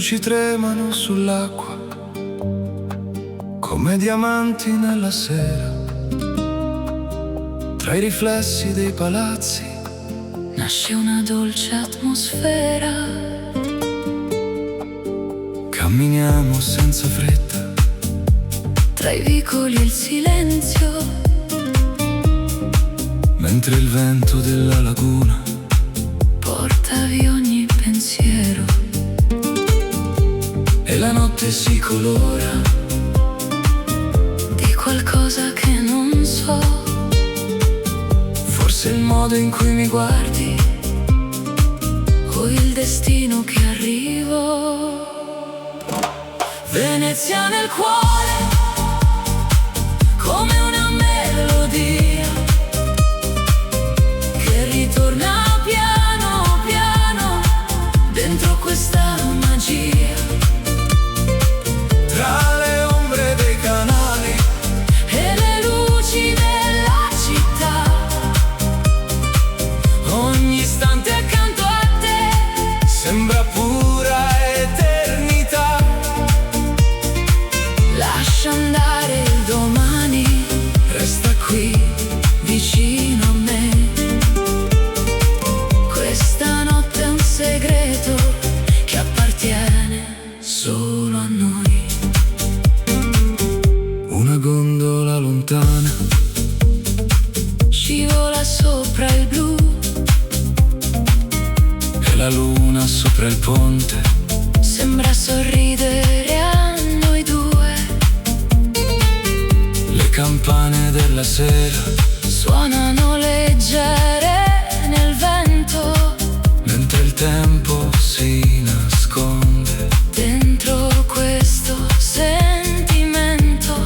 luci tremano sull'acqua come diamanti nella sera. Tra i riflessi dei palazzi nasce una dolce atmosfera. Camminiamo senza fretta Tra i vicoli e il silenzio, mentre il vento della laguna porta via ogni pensiero. e la notte si colora Di qualcosa che non so. Forse il modo in cui mi guardi O il destino che arrivo. Venezia nel cuore, come una melodia che ritorna piano piano dentro questa magia. Tra le ombre dei canali E le luci della città, ogni istante accanto a te sembra pura eternità. lascia andare il domani, Resta qui vicino a me. Questa notte è un segreto che appartiene solo a noi. una gondola lontana Scivola sopra il blu, e la luna sopra il ponte sembra sorridere a noi due. le campane della sera Suonano leggere nel vento, mentre il tempo si nasconde. dentro questo sentimento.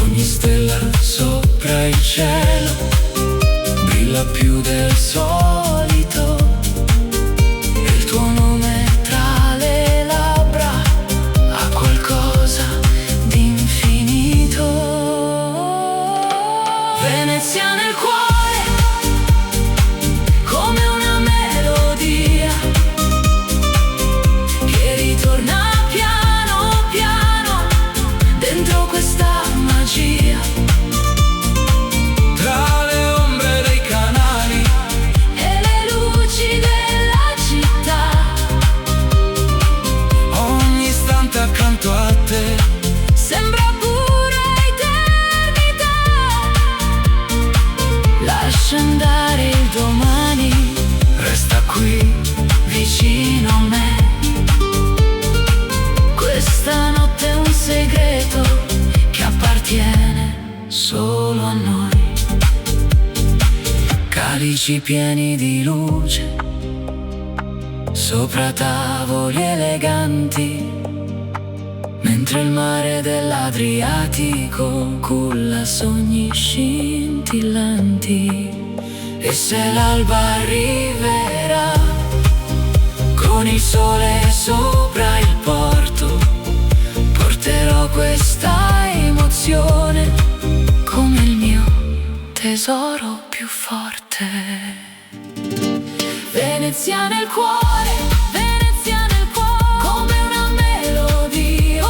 Ogni stella sopra il cielo brilla più del solito, e il tuo nome tra le labbra ha qualcosa di infinito. Venezia nel cuore, come una melodia che ritorna piano piano dentro questa magia. Tra le ombre dei canali E le luci della città, ogni istante accanto a te sembra pura eternità. Lascia andare il domani, resta qui vicino a me. Questa notte è un segreto che appartiene solo a noi. calici pieni di luce sopra tavoli eleganti, mentre il mare dell'Adriatico culla sogni scintillanti. E se l'alba arriverà con il sole sopra il porto, porterò questa emozione Come il mio tesoro più forte. Venezia nel cuore, Venezia nel cuore, come una melodia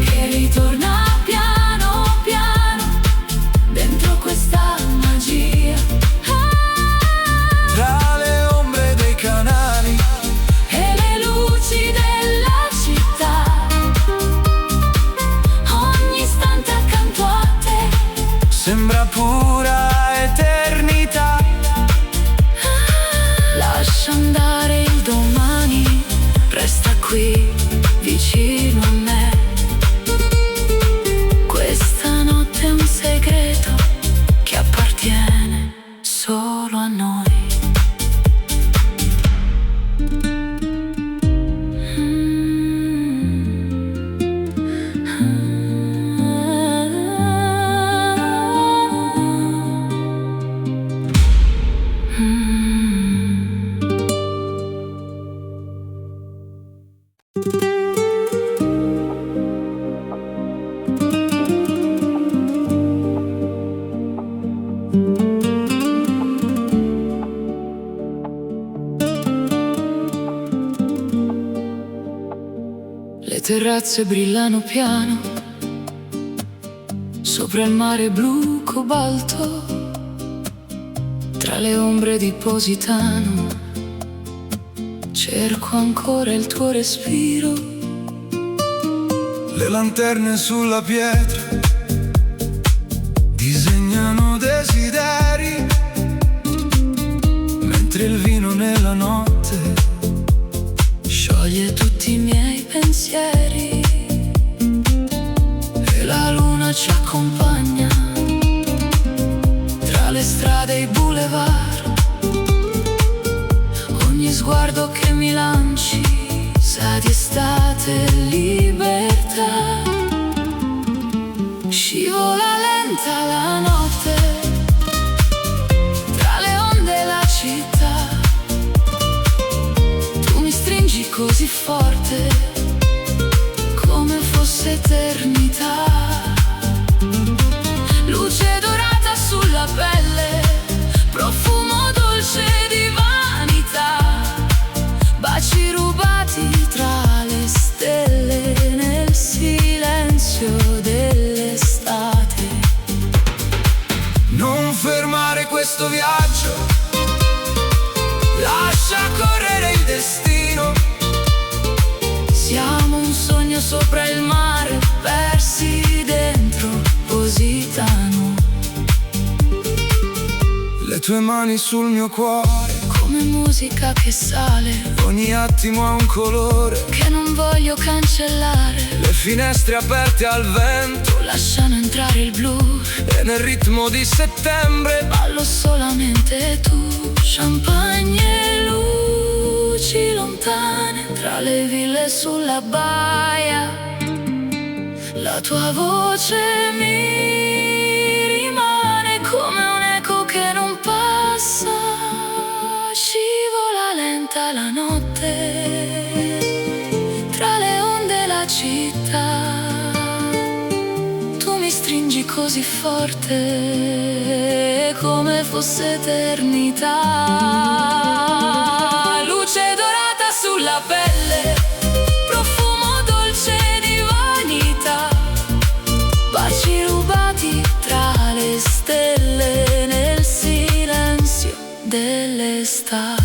che ritorna piano piano dentro questa magia. Tra le ombre dei canali E le luci della città, ogni istante accanto a te sembra pura eternità. lascia andare il domani, Resta qui vicino a me. Questa notte è un segreto che appartiene solo a noi. terrazze brillano piano sopra il mare blu cobalto, tra le ombre di Positano. Cerco ancora il tuo respiro. Le lanterne sulla pietra disegnano desideri, mentre il vino nella notte scioglie tutti i miei pensieri. E la luna ci accompagna tra le strade e i boulevard. Ogni sguardo che mi lanci sa di estate e libertà. Scivola lenta la notte tra le onde e la città. Tu mi stringi così forte come fosse eternità. Luce dorata sulla pelle, profumo dolce di vanità. Baci rubati tra le stelle nel silenzio dell'estate. Non fermare questo viaggio, lascia correre il destino. Siamo un sogno sopra il mare, persi dentro Positano. Le tue mani sul mio cuore, come musica che sale, ogni attimo ha un colore. che non voglio cancellare. Le finestre aperte al vento Lasciano entrare il blu, e nel ritmo di settembre ballo solamente tu. Champagne e luci lontane tra le ville sulla baia. La tua voce mi rimane come un eco che non passa. Scivola lenta la notte tra le onde e la città. Tu mi stringi così forte come fosse eternità. Luce dorata sulla pelle, profumo dolce di vanità. Baci rubati tra le stelle nel silenzio dell'estate.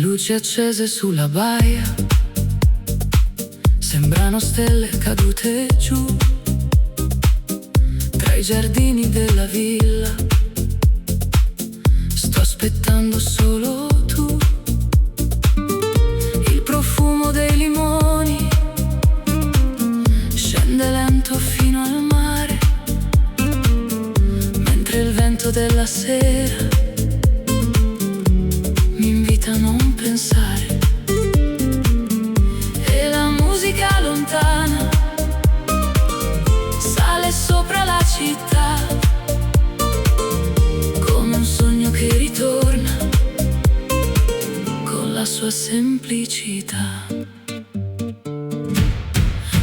Luci accese sulla baia sembrano stelle cadute giù tra i giardini della villa. Sto aspettando solo tu. Il profumo dei limoni scende lento fino al mare, mentre il vento della sera mi invita a non pensare. E la musica lontana sale sopra la città come un sogno che ritorna con la sua semplicità.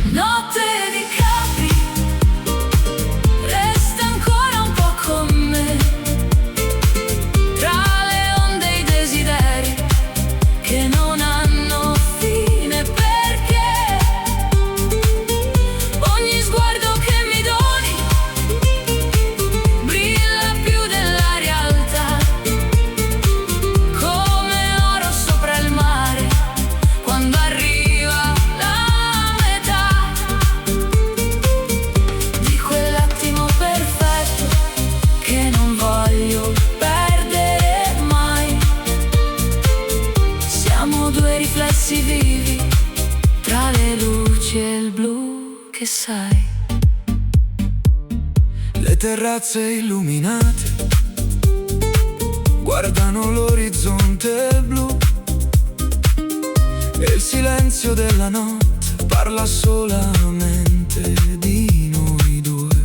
Notte di Capri, resta ancora un po' con me, tra le onde e i desideri che non hanno fine, perché ogni sguardo che mi doni che sai. Le terrazze illuminate guardano l'orizzonte blu e il silenzio della notte parla solamente di noi due.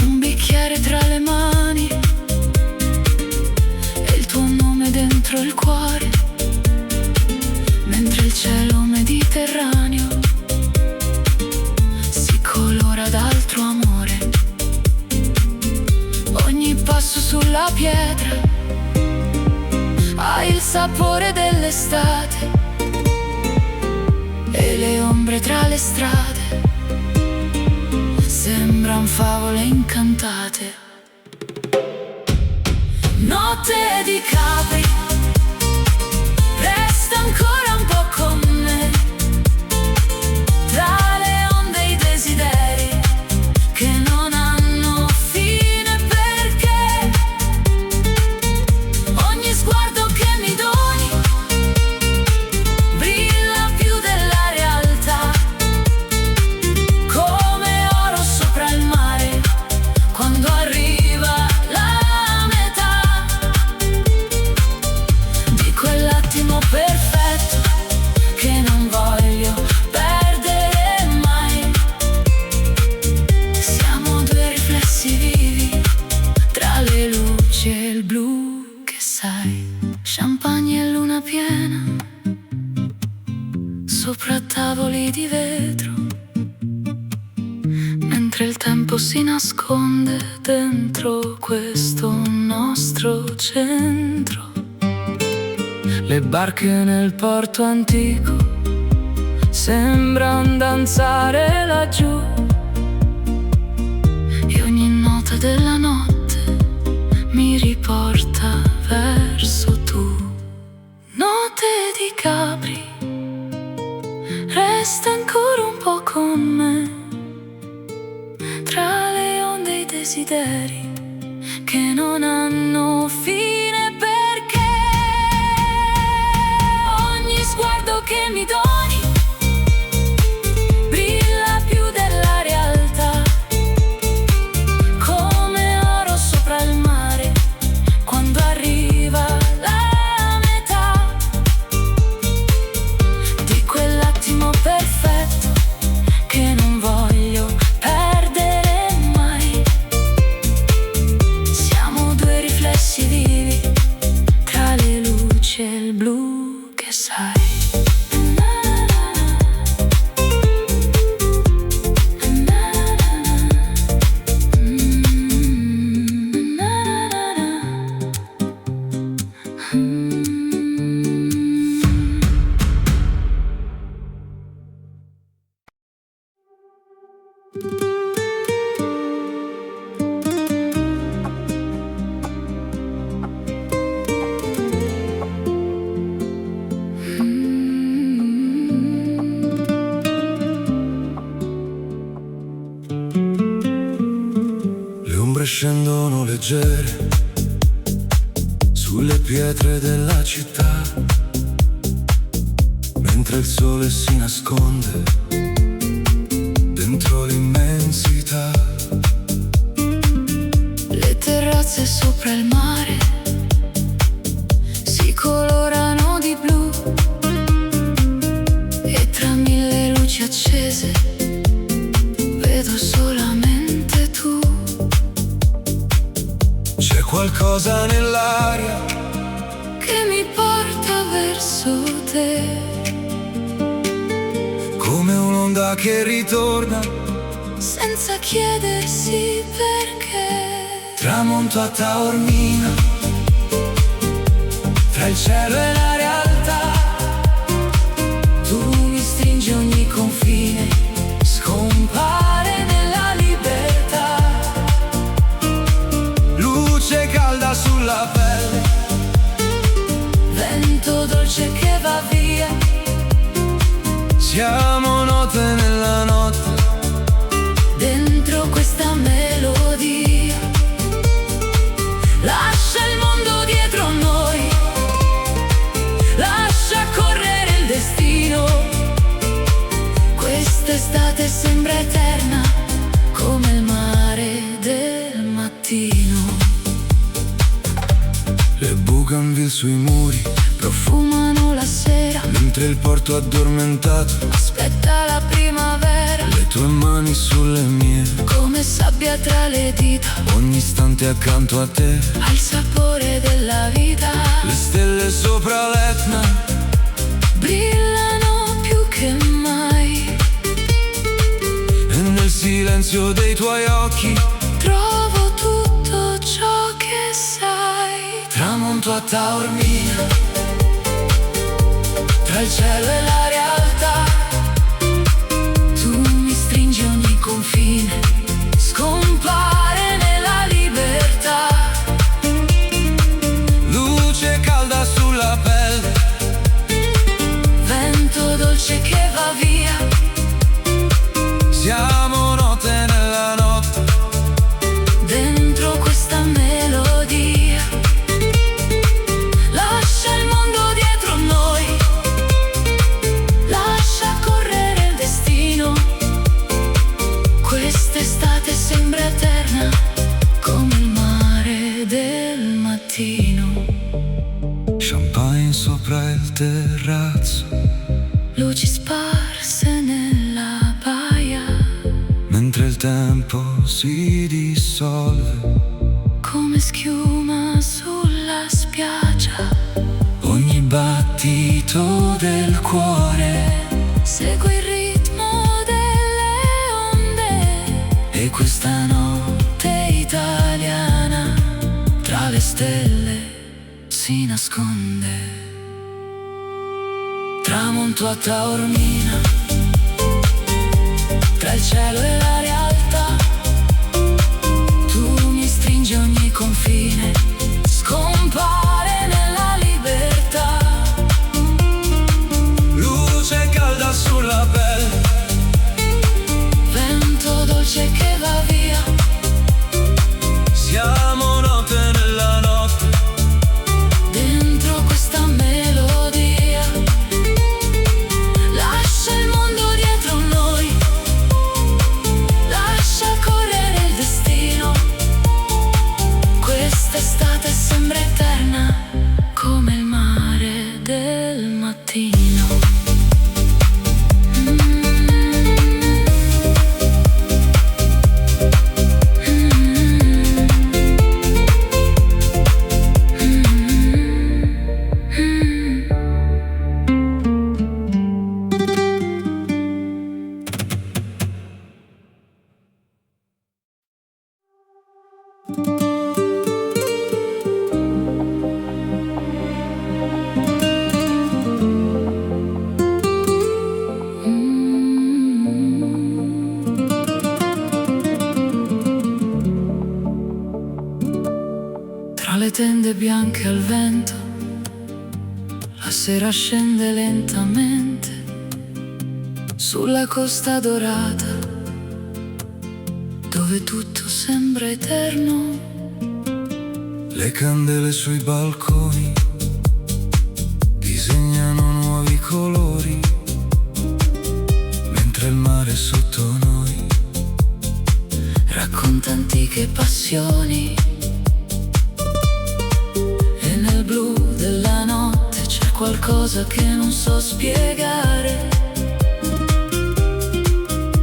Un bicchiere tra le mani e il tuo nome dentro il cuore, mentre il cielo mediterraneo si colora d'altro amore. Ogni passo sulla pietra ha il sapore dell'estate e le ombre tra le strade sembran favole incantate. Notte di Capri, resta ancora un po' con me, tra le onde e i desideri che non hanno fine, perché ogni sguardo che mi doni brilla più della realtà, come oro sopra il mare quando arriva la metà di quell'attimo perfetto che non voglio perdere mai. Siamo due riflessi vivi tra le luci e il blu che sai. Champagne e luna piena sopra tavoli di vetro, mentre il tempo si nasconde dentro questo nostro centro. Le barche nel porto antico sembran danzare laggiù e ogni nota della notte mi riporta verso tu. Notte di Capri, resta ancora un po' con me, tra le onde e i desideri che non hanno fine, perché ogni sguardo che mi doni brilla più della realtà, come oro sopra il mare quando arriva la metà di quell'attimo perfetto che non voglio perdere mai. Siamo due riflessi vivi tra le luci e il blu che sai. Le ombre scendono leggere sulle pietre della città, mentre il sole si nasconde dentro l'immensità. Le terrazze sopra il mare si colorano di blu e tra mille luci accese vedo solamente tu. C'è qualcosa nell'aria che mi porta verso te, come un'onda che ritorna senza chiedersi perché. tramonto a Taormina, tra il cielo e la realtà. Tu mi stringi ogni confine, Scompare nella libertà, luce calda sulla pelle, vento dolce che va via. siamo note nella notte, Dentro questa melodia lascia il mondo dietro a noi, lascia correre il destino. sui muri profumano la sera, mentre il porto addormentato aspetta la primavera, le tue mani sulle mie, come sabbia tra le dita, ogni istante accanto a te, al sapore della vita. le stelle sopra l'Etna Brillano più che mai, e nel silenzio dei tuoi occhi trovo tutto ciò che sai. tramonto a Taormina, tra il cielo e la realtà. Tu mi stringi ogni confine, Scompare nella libertà, luce calda sulla pelle, vento dolce che va via, siamo notte nella notte, dentro questa melodia. Lascia il mondo dietro noi, lascia correre il destino. Quest'estate sembra eterna, come il mare del mattino. champagne sopra il terrazzo, Luci sparse nella baia, mentre il tempo si dissolve, come schiuma sulla spiaggia. ogni battito del cuore, Segui il ritmo delle onde, e questa notte italiana tra le stelle si nasconde. tramonto a Taormina, tra il cielo e la realtà. Tu mi stringi ogni confine, Scompare nella libertà, luce calda sulla pelle, vento dolce che va via, siamo notte nella notte, dentro questa melodia. Lascia il mondo dietro noi, lascia correre il destino. Quest'estate sembra eterna, come il mare del mattino. Tra le tende bianche al vento, la sera scende lentamente sulla costa dorata, dove tutto sembra eterno. le candele sui balconi disegnano nuovi colori, mentre il mare sotto noi Racconta antiche passioni, e nel blu della notte c'è qualcosa che non so spiegare.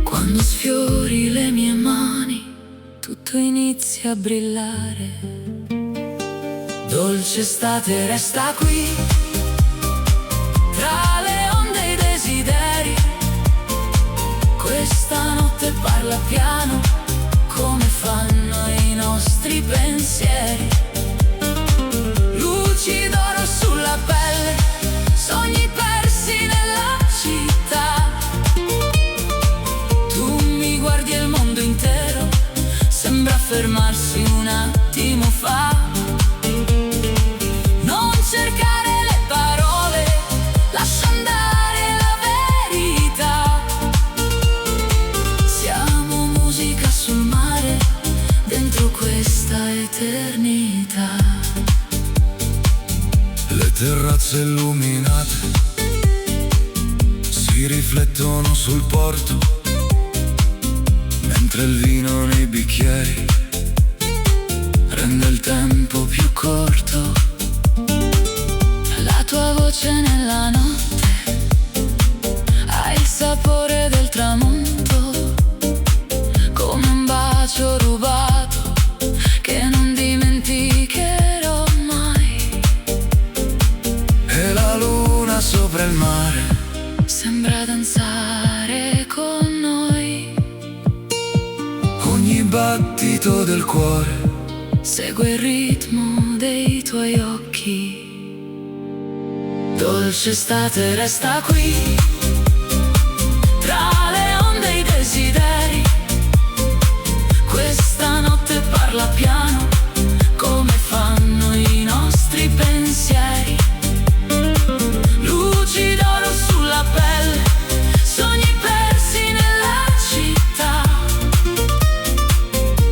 Quando sfiori le mie mani, tutto inizia a brillare. dolce estate resta qui, tra le onde e i desideri. Questa notte parla piano, come fanno i nostri pensieri. Luci d'oro sulla pelle, Sogni persi nella città. tu mi guardi e il mondo intero Sembra fermarsi un attimo fa. non cercare le parole, Lascia andare la verità. Siamo musica sul mare, dentro questa eternità. le terrazze illuminate si riflettono sul porto, mentre il vino nei bicchieri rende il tempo più corto. La tua voce nella notte ha il sapore del tramonto, come un bacio rubato che non dimenticherò mai. E la luna sopra il mare sembra danzare con noi. Ogni battito del cuore Segue il ritmo dei tuoi occhi. Dolce estate resta qui, tra le onde e i desideri. Questa notte parla piano, come fanno i nostri pensieri. Luci d'oro sulla pelle, sogni persi nella città.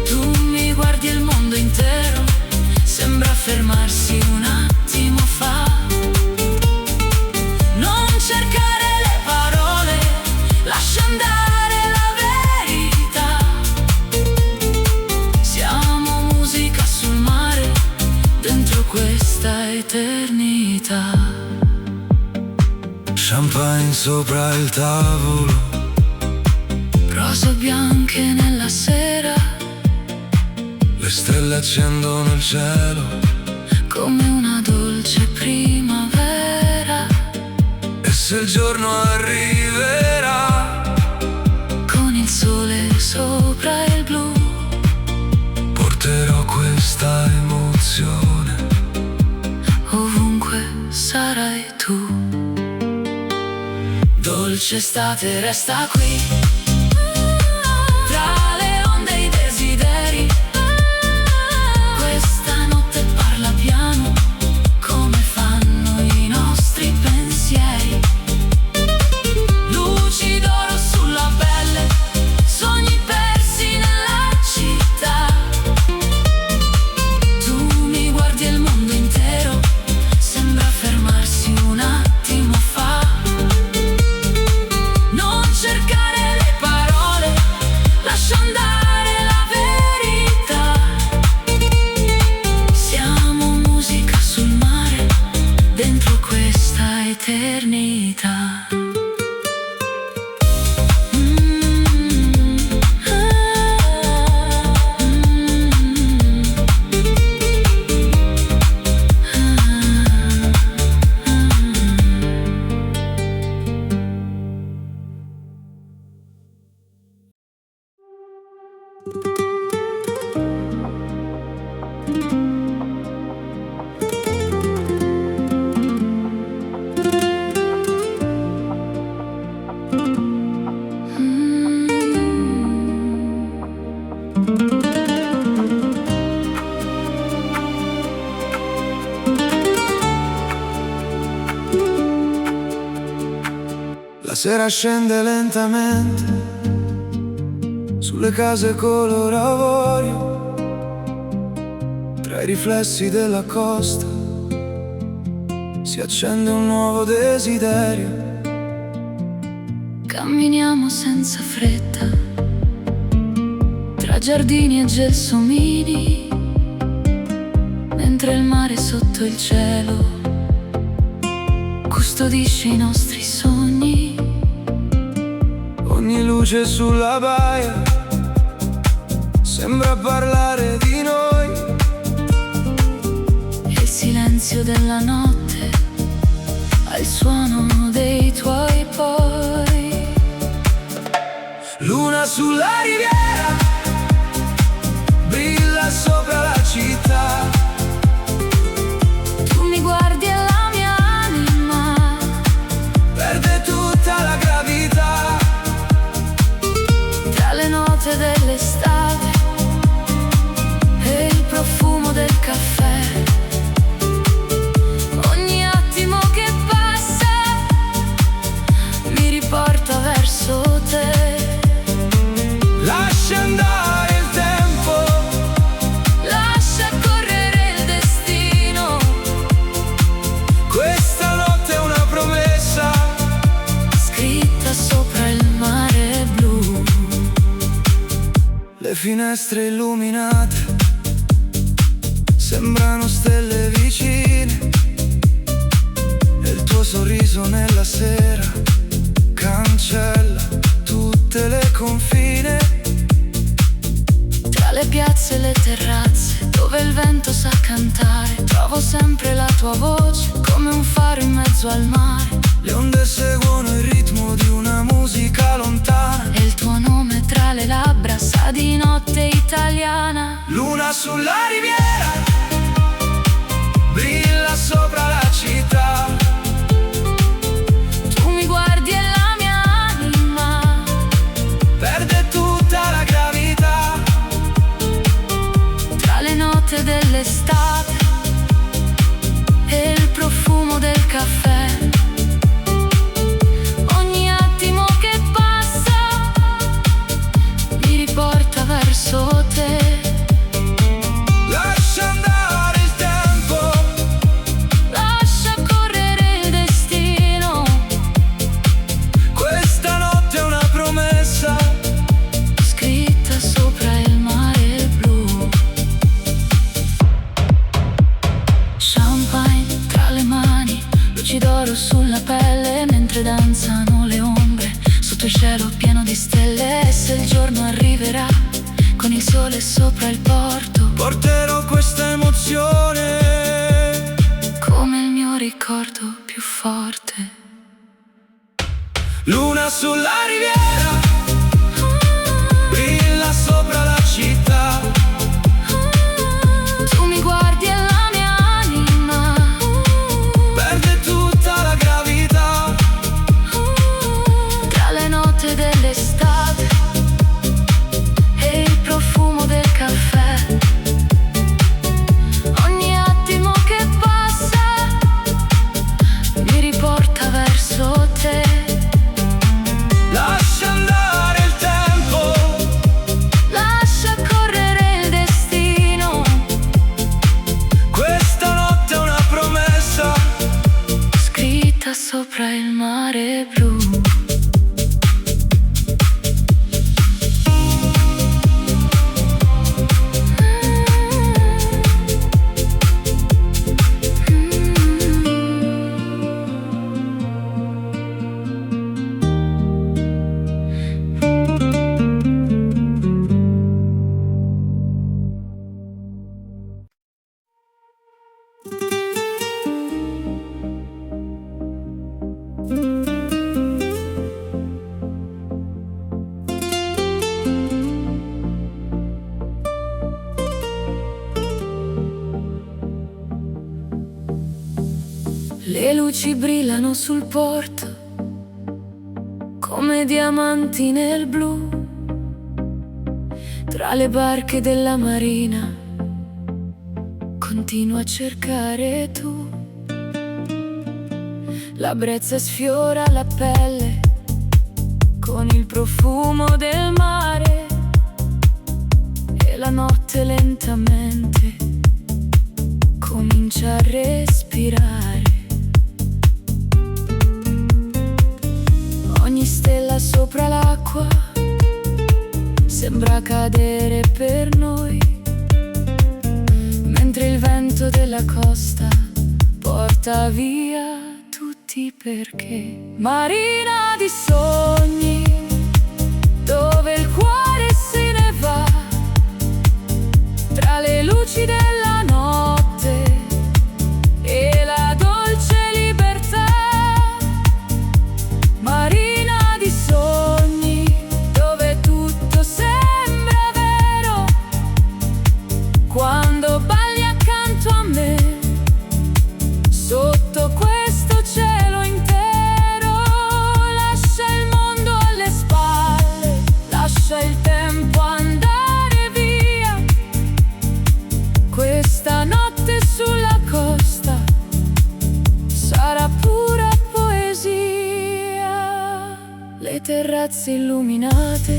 Tu mi guardi e il mondo intero sembra fermarsi un attimo fa. Non cercare le parole, lascia andare la verità. Siamo musica sul mare, dentro questa eternità. Champagne sopra il tavolo, Rose bianche nella sera, le stelle accendono il cielo, come una dolce primavera. e se il giorno arriverà, Con il sole sopra il blu, porterò questa emozione. ovunque sarai tu. Dolce estate resta qui, tra le onde e i desideri. Questa notte parla piano, come fanno i nostri pensieri. Luci d'oro sulla pelle, sogni persi nella città. Tu mi guardi e il mondo intero sembra fermarsi un attimo fa. Non cercare le parole, lascia andare la verità. Siamo musica sul mare, dentro questa eternità. La sera scende lentamente sulle case color avorio, tra i riflessi della costa si accende un nuovo desiderio. Camminiamo senza fretta, tra giardini e gelsomini, mentre il mare sotto il cielo custodisce i nostri sogni. Ogni luce sulla baia sembra parlare di noi, E il silenzio della notte ha il suono dei tuoi poi. Luna sulla riviera brilla sopra la città. Tu mi guardi e la mia anima Perde tutta la gravità. tra le note dell'estate e il profumo del caffè. Ogni attimo che passa mi riporta verso te. Lascia andare il tempo, Lascia correre il destino. questa notte è una promessa. Scritta sopra il mare blu. Le finestre illuminate sembrano stelle vicine, tuo sorriso nella sera cancella tutte le confine. Tra le piazze e le terrazze, dove il vento sa cantare, trovo sempre la tua voce, come un faro in mezzo al mare. Le onde seguono il ritmo di una musica lontana, E il tuo nome tra le labbra sa di notte italiana. luna sulla riviera, brilla sopra la città. Tu mi guardi e la mia anima Perde tutta la gravità. tra le note dell'estate e il profumo del caffè. Ogni attimo che passa mi riporta verso te. Lascia andare il tempo, Lascia correre il destino. questa notte è una promessa, Scritta sopra il mare blu. Champagne tra le mani, luci d'oro sulla pelle, mentre danzano le ombre sotto il cielo pieno di stelle. E se il giorno arriverà con il sole sopra il porto, porterò questa emozione. come il mio ricordo più forte. Luna sulla riviera, brilla sopra la città. Tu mi guardi e la mia anima Perde tutta la gravità. tra le note dell'estate e il profumo del caffè. Ogni attimo che passa mi riporta verso te. Lascia andare il tempo, Lascia correre il destino. questa notte è una promessa, Scritta sopra il mare blu. Le luci brillano sul porto come diamanti nel blu. Tra le barche della marina continuo a cercare tu. La brezza sfiora la pelle con il profumo del mare, e la notte lentamente comincia a respirare. Ogni stella sopra l'acqua sembra cadere per noi, mentre il vento della costa porta via tutti perché. Marina di sogni, dove il cuore se ne va, tra le luci della notte e la dolce libertà. Marina di sogni, dove tutto sembra vero, quando balli accanto a me, sotto questo cielo intero. Lascia il mondo alle spalle, lascia il tempo andare via. Questa notte sulla costa sarà pura poesia. Le terrazze illuminate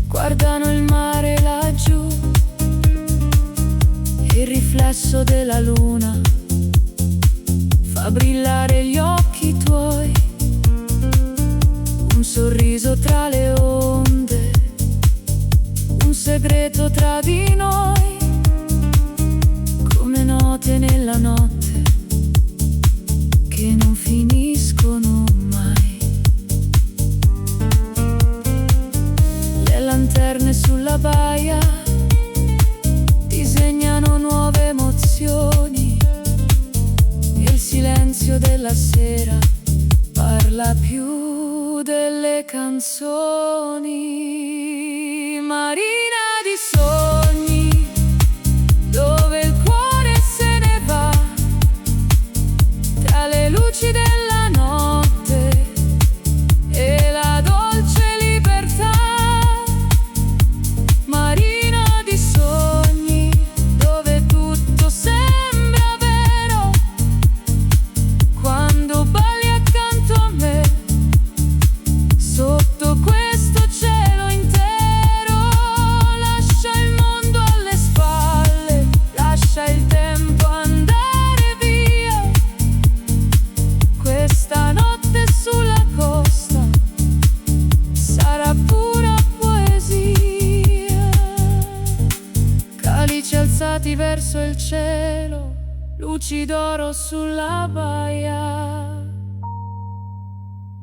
guardano il mare laggiù, il riflesso della luna fa brillare gli occhi tuoi. Un sorriso tra le onde, un segreto tra di noi, come note nella notte che non finiscono mai. Le lanterne sulla baia disegnano nuove emozioni e il silenzio della sera parla più delle canzoni. Marina di sogni, dove il cuore se ne va, tra le luci della notte e la dolce libertà. Marina di sogni, dove tutto sembra vero, quando balli accanto a me, sotto questo cielo intero. Lascia il mondo alle spalle, lascia il tempo andare via. Questa notte sulla costa sarà pura poesia. Calici alzati verso il cielo, luci d'oro sulla baia,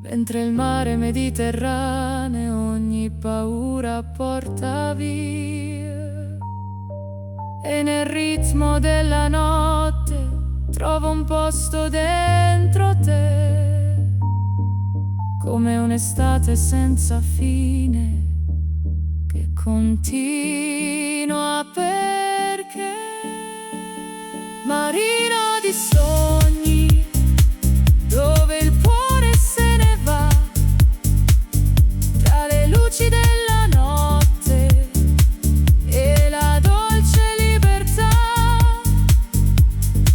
mentre il mare Mediterraneo ogni paura porta via. E nel ritmo della notte trovo un posto dentro te, come un'estate senza fine che continua perché. Marina di sogni, dove il cuore se ne va, tra le luci della notte e la dolce libertà.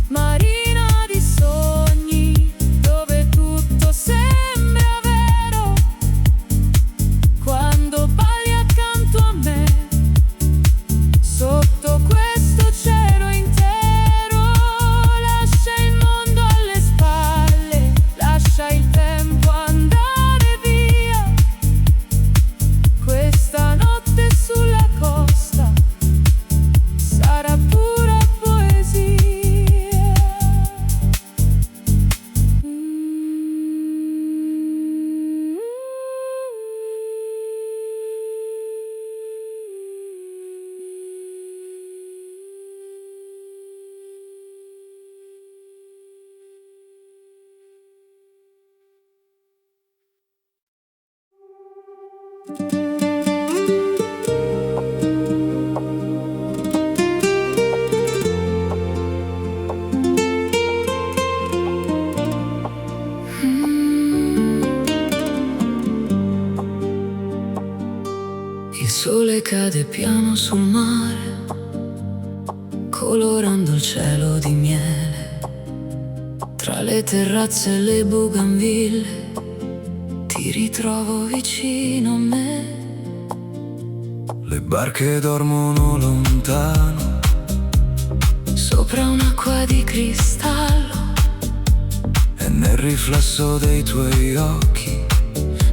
Marina di sogni, dove tutto sembra vero, quando balli accanto a me, sotto questo cielo intero. Lascia il mondo alle spalle, lascia il tempo andare via. Questa notte sulla costa sarà pura poesia. Il sole cade piano sul mare, colorando il cielo di miele. Tra le terrazze e le bougainville ti ritrovo vicino a me. Le barche dormono lontano, Sopra un'acqua di cristallo e nel riflesso dei tuoi occhi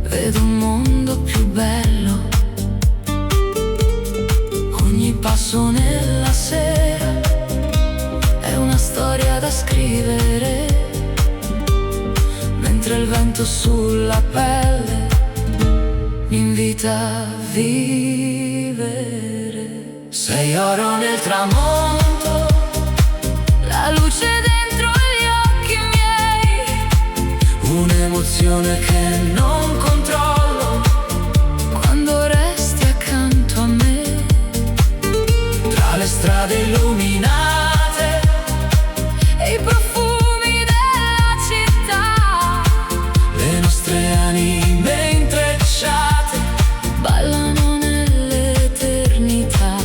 vedo un mondo più bello. Ogni passo nella sera è una storia da scrivere, mentre il vento sulla pelle mi invita a vivere. Sei oro nel tramonto, la luce dentro gli occhi miei, un'emozione che non controllo quando resti accanto a me. Tra le strade illuminate e i profumi della città, le nostre anime intrecciate ballano nell'eternità.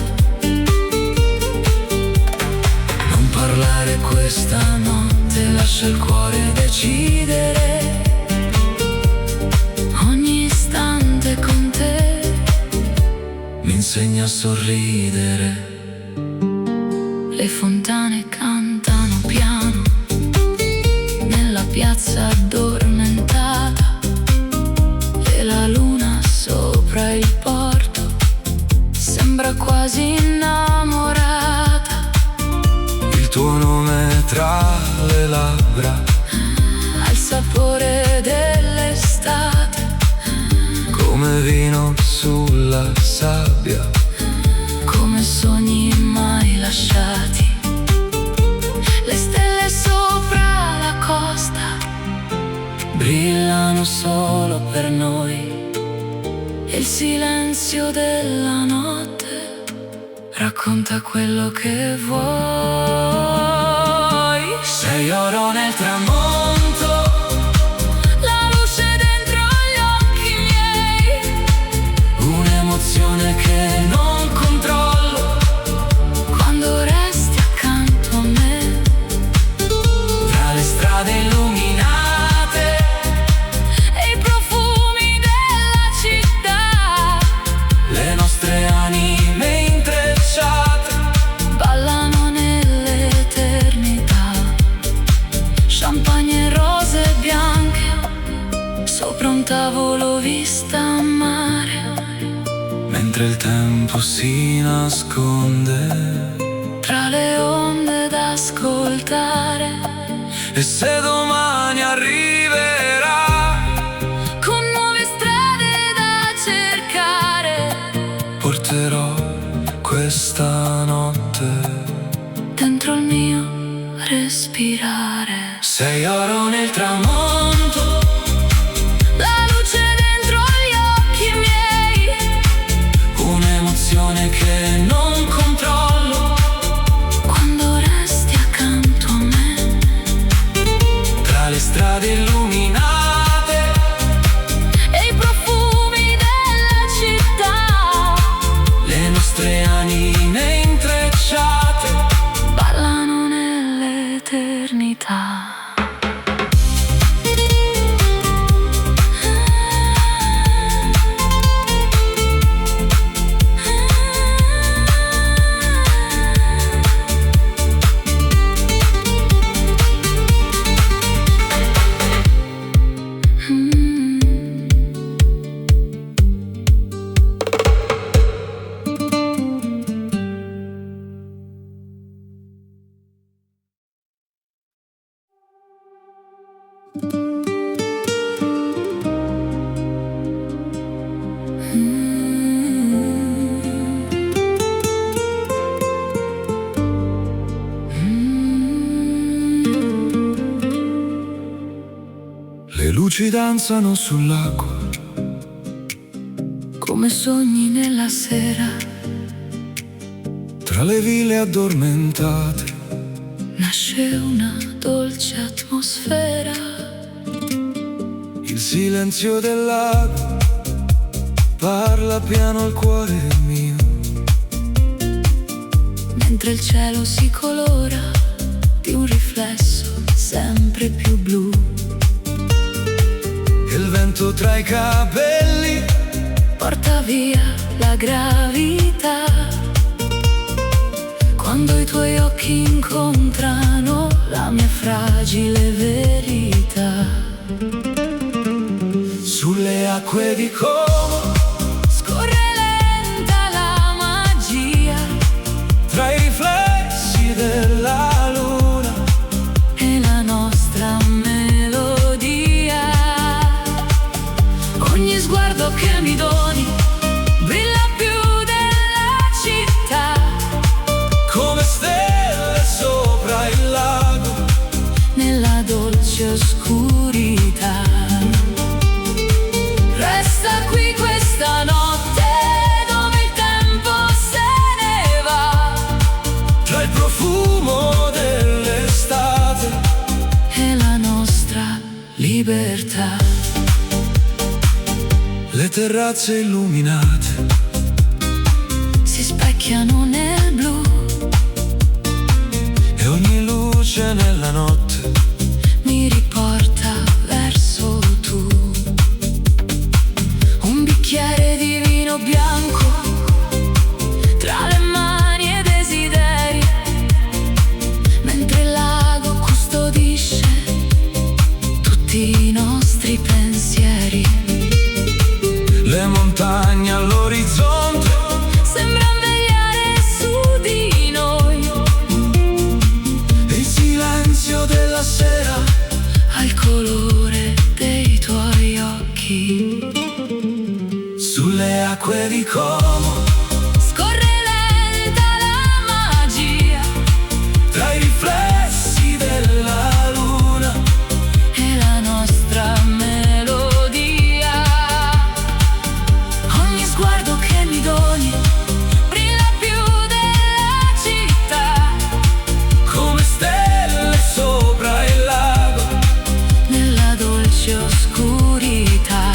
Non parlare questa notte, lascia il cuore decidere. Ogni istante con te mi insegna a sorridere. Le fontane cantano piano nella piazza addormentata e la luna sopra il porto sembra quasi innamorata. il tuo nome tra le labbra stupore dell'estate, come vino sulla sabbia, come sogni mai lasciati. Le stelle sopra la costa brillano solo per noi, e il silenzio della notte racconta quello che vuoi. sei oro nel tramonto, La luce dentro gli occhi miei, un'emozione che non controllo, quando resti accanto a me. tra le strade illuminate, E i profumi della città le nostre anime intrecciate, ballano nell'eternità. Champagne e rose bianche sopra un tavolo vista a mare, mentre il tempo si nasconde. tra le onde da ascoltare, E se domani arriverà, con nuove strade da cercare, porterò questa notte dentro il mio respirare. sei oro nel tramonto, La luce dentro gli occhi miei, un'emozione che non controllo, quando resti accanto a me. tra le strade illuminate, E i profumi della città le nostre anime intrecciate, ballano nell'eternità. le luci danzano sull'acqua, Come sogni nella sera, tra le ville addormentate, nasce una dolce atmosfera. il silenzio del lago parla piano al cuore mio, Mentre il cielo si colora di un riflesso sempre più blu. il vento tra i capelli Porta via la gravità, quando i tuoi occhi incontrano la mia fragile verità. sulle acque di Como, Scorre lenta la magia tra i riflessi della luna, e la nostra melodia. Ogni sguardo che mi doni brilla più della città, come stelle sopra il lago, nella dolce oscurità. Resta qui questa notte dove il tempo se ne va, tra il profumo dell'estate, e la nostra libertà. le terrazze illuminate, Si specchiano nel blu, e ogni luce nella notte mi riporta verso tu. Un bicchiere di vino bianco tra le mani e desideri, mentre il lago custodisce tutti i nostri pensieri. le montagne all'orizzonte, Sembra vegliare su di noi, il silenzio della sera al colore Sulle acque di Como Scorre lenta la magia tra i riflessi della luna e la nostra melodia. Ogni sguardo che mi doni brilla più della città, come stelle sopra il lago. nella dolce oscurità.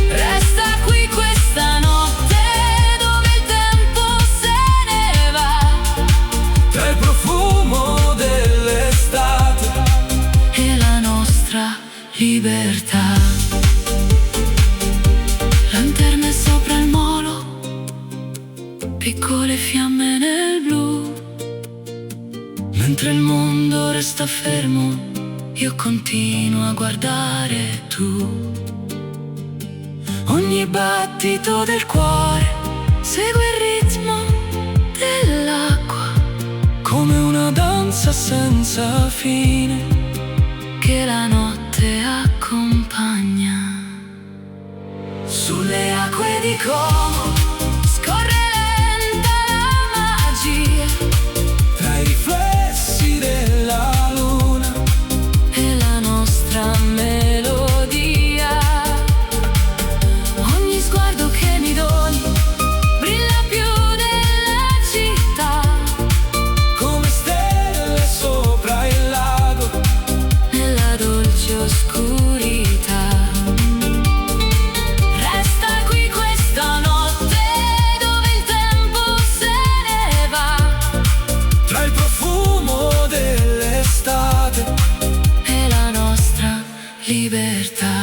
Resta qui questa notte dove il tempo se ne va, Tra il profumo dell'estate e la nostra libertà. Lanterne sopra il molo, piccole fiamme nel blu. Mentre il mondo resta fermo, io continuo a guardare tu. Ogni battito del cuore segue il ritmo dell'acqua, come una danza senza fine che la notte accompagna. sulle acque Acque di Como scorre lenta la magia tra i riflessi della luna e la nostra melodia. Ogni sguardo che mi doni brilla più della città, come stelle sopra il lago. nella dolce oscurità. Resta qui questa notte dove il tempo se ne va, Tra il profumo dell'estate e la nostra libertà.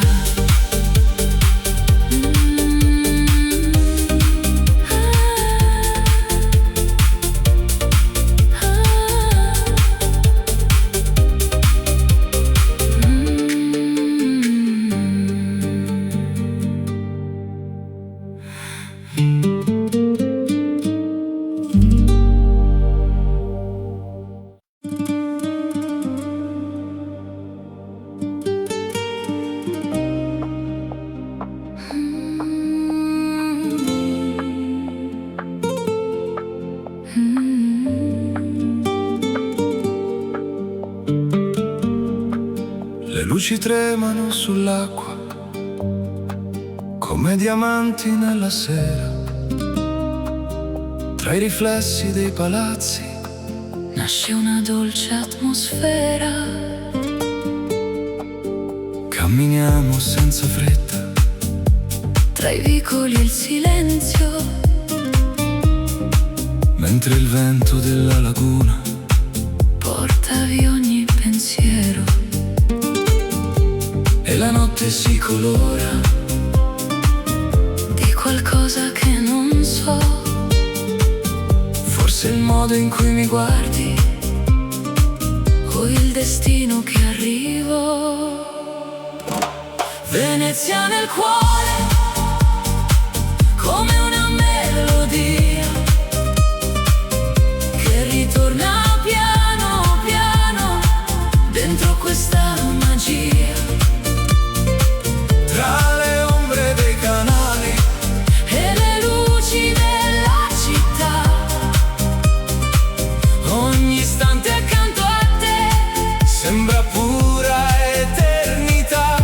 le luci tremano sull'acqua come diamanti nella sera. Tra i riflessi dei palazzi Nasce una dolce atmosfera, camminiamo senza fretta, tra i vicoli e il silenzio, mentre il vento della laguna porta via ogni pensiero. e la notte si colora Di qualcosa che non so, forse il modo in cui mi guardi o il destino che arrivo. Venezia nel cuore, come una melodia che ritorna piano piano dentro questa magia. tra le ombre dei canali E le luci della città, ogni istante accanto a te sembra pura eternità.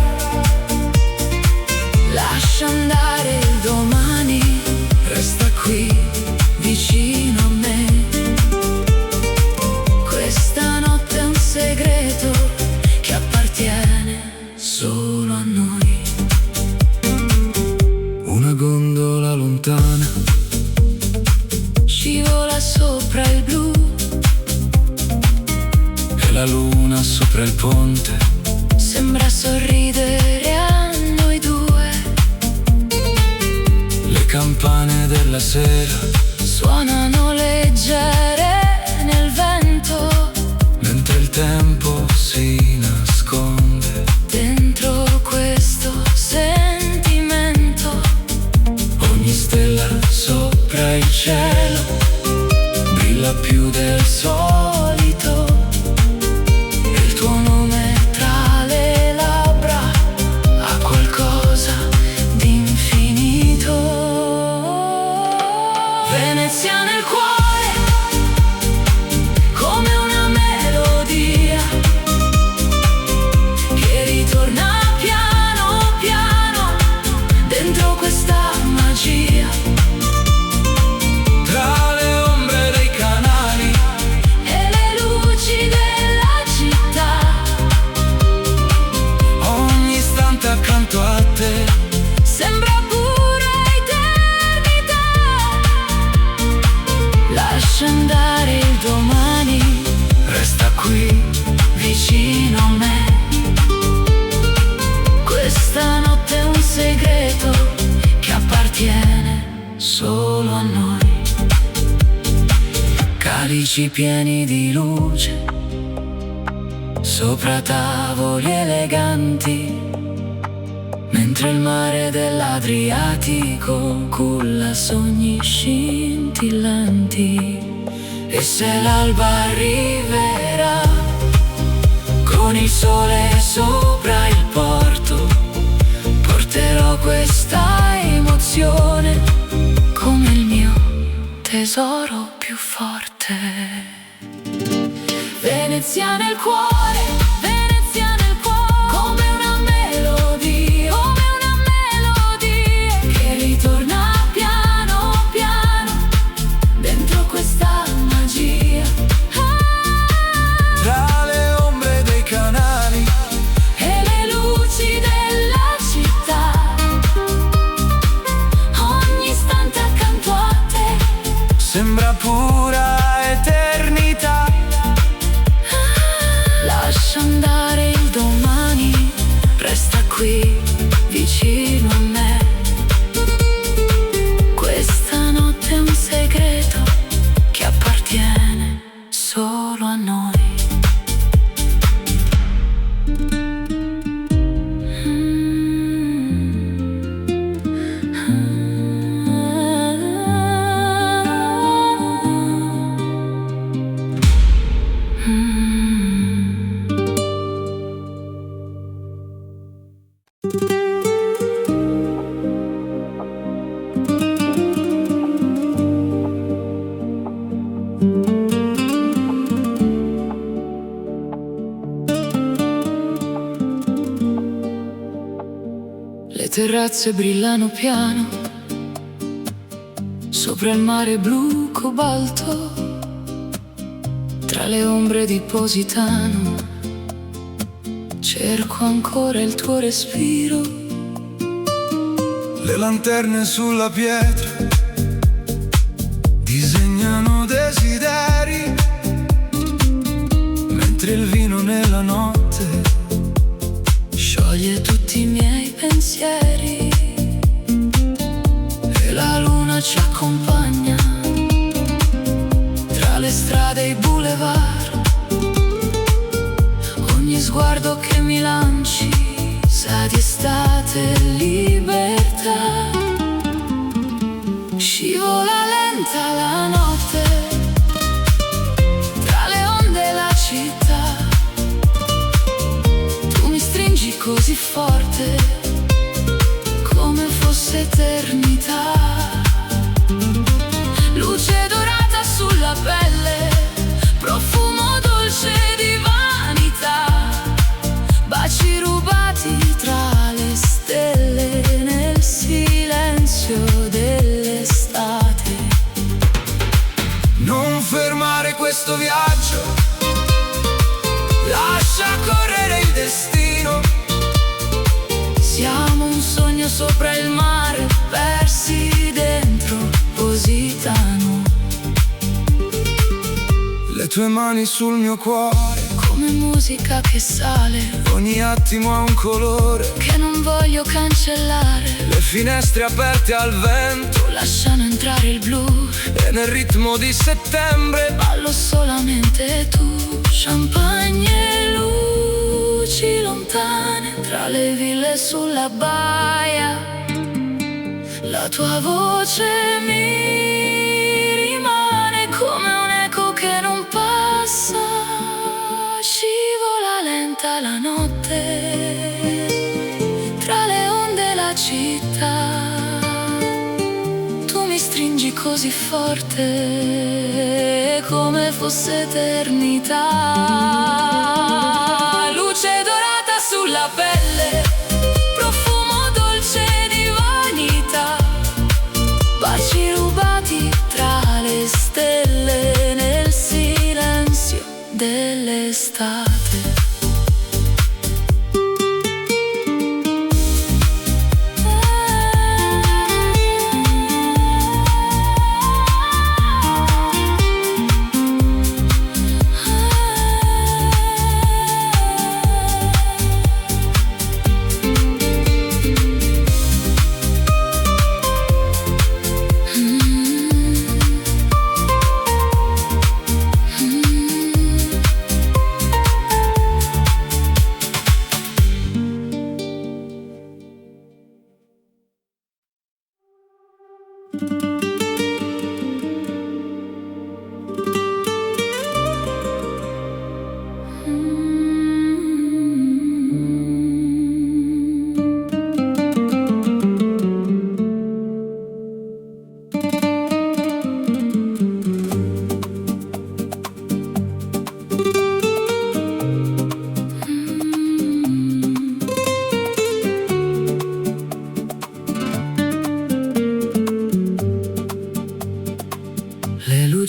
Lascia andare il domani, Resta qui vicino a me. Questa notte è un segreto che appartiene solo a noi. una gondola lontana Scivola sopra il blu, e la luna sopra il ponte sembra sorridere a noi due. le campane della sera Suonano leggere nel vento, mentre il tempo si nasconde. dentro questo sentimento. Ogni stella sopra il cielo brilla più del solito, e il tuo nome tra le labbra ha qualcosa solo a noi. Calici pieni di luce sopra tavoli eleganti, mentre il mare dell'Adriatico culla sogni scintillanti. E se l'alba arriverà con il sole sopra il porto, porterò questa emozione come il mio tesoro più forte. Venezia nel cuore, Venezia nel cuore, come una melodia, che ritorna piano piano dentro questa magia. Tra le ombre dei canali E le luci della città, ogni istante accanto a te sembra pura eternità. lascia andare il domani, resta qui vicino a me. Questa notte è un segreto che appartiene solo a noi. Le terrazze brillano piano sopra il mare blu cobalto, tra le ombre di Positano cerco ancora il tuo respiro. Le lanterne sulla pietra disegnano desideri, mentre il vino nella notte scioglie tutti i miei pensieri. E la luna ci accompagna tra le strade e i boulevard. Ogni sguardo che mi lanci sa di estate e libertà. Scivola lenta la notte tra le onde e la città. Tu mi stringi così forte come fosse eternità. Luce dorata sulla pelle, profumo dolce di vanità, baci rubati tra le stelle nel silenzio dell'estate. Non fermare questo viaggio, lascia correre il destino. Siamo un sogno sopra il mare, persi dentro Positano. Le tue mani sul mio cuore, Come musica che sale, ogni attimo ha un colore. che non voglio cancellare. Le finestre aperte al vento Lasciano entrare il blu, e nel ritmo di settembre ballo solamente tu. Champagne e luci lontane tra le ville sulla baia. La tua voce mi rimane come un eco che non passa. Scivola lenta la notte tra le onde e la città. Tu mi stringi così forte come fosse eternità. Luce dorata sulla pelle, profumo dolce di vanità, baci rubati tra le stelle nel silenzio dell'estate.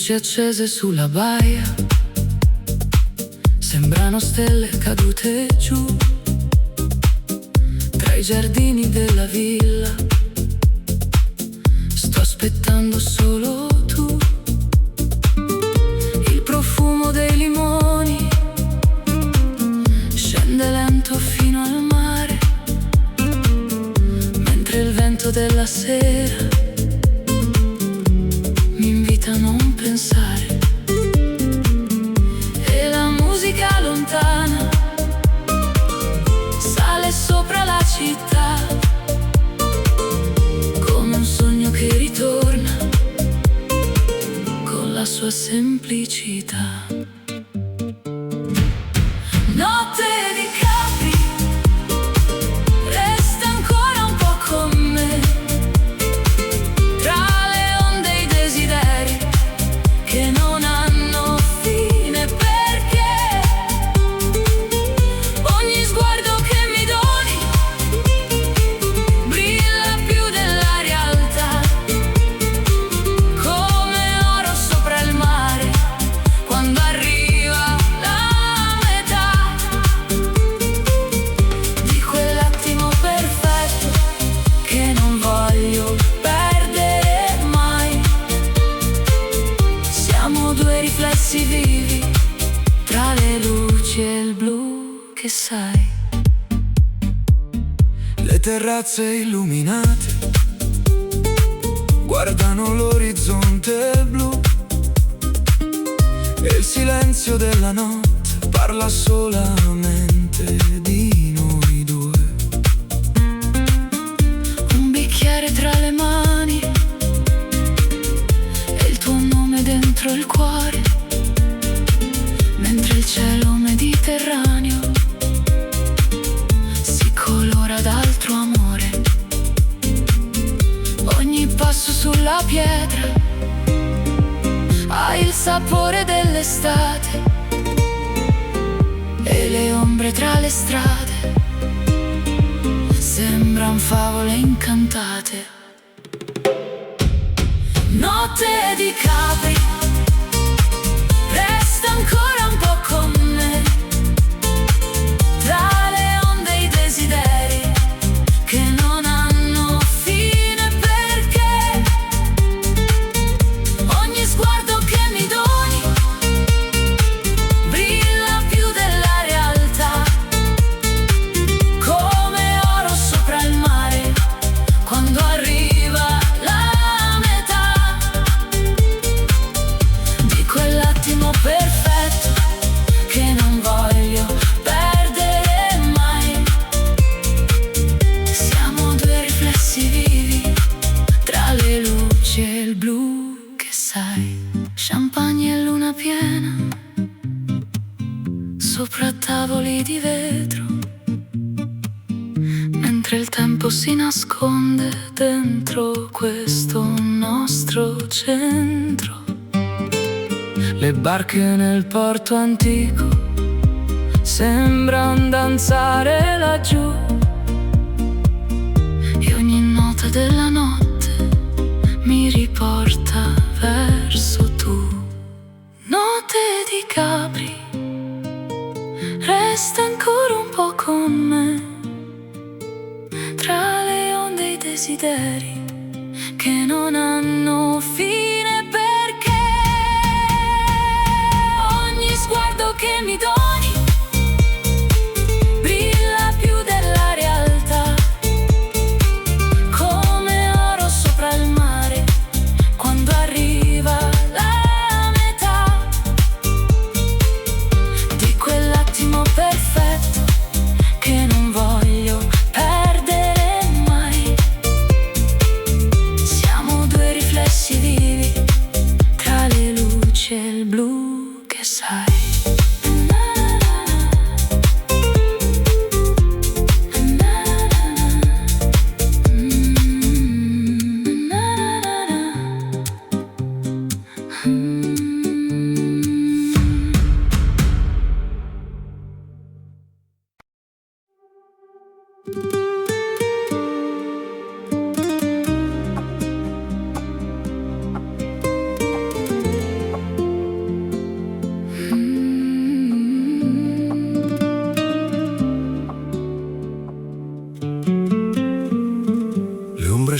luci accese sulla baia sembrano stelle cadute giù tra i giardini della villa. Sto aspettando solo tu. Il profumo dei limoni scende lento fino al mare, mentre il vento della sera mi invita a non pensare. E la musica lontana sale sopra la città come un sogno che ritorna con la sua semplicità. Notte di Capri, resta ancora un po' con me, tra le onde e i desideri che non hanno fine, perché ogni sguardo che mi doni brilla più della realtà, come oro sopra il mare quando arriva la metà di quell'attimo perfetto che non voglio perdere mai. Siamo due riflessi vivi tra le luci e il blu che sai. Le terrazze illuminate guardano l'orizzonte blu e il silenzio della notte parla solamente di noi due. Un bicchiere tra le mani e il tuo nome dentro il cuore, mentre il cielo mediterraneo si colora d'altro amore. Ogni passo sulla pietra ha il sapore dell'estate e le ombre tra le strade sembran favole incantate. Notte di Capri, resta ancora un po' con me, tra le onde e i desideri che non hanno fine, perché ogni sguardo che mi doni brilla più della realtà, come oro sopra il mare quando arriva la metà di quell'attimo perfetto che non voglio perdere mai. Siamo due riflessi vivi tra le luci e il blu che sai. Champagne e luna piena sopra tavoli di vetro, mentre il tempo si nasconde dentro questo nostro centro. Le barche nel porto antico sembran danzare laggiù e ogni nota della notte mi riporta verso tu. Notte di Capri, resta ancora un po' con me, tra le onde e i desideri che non hanno fine, perché ogni sguardo che mi doni brilla più della realtà, come oro sopra il mare quando arriva la metà di quell'attimo perfetto che non voglio perdere mai. Siamo due riflessi vivi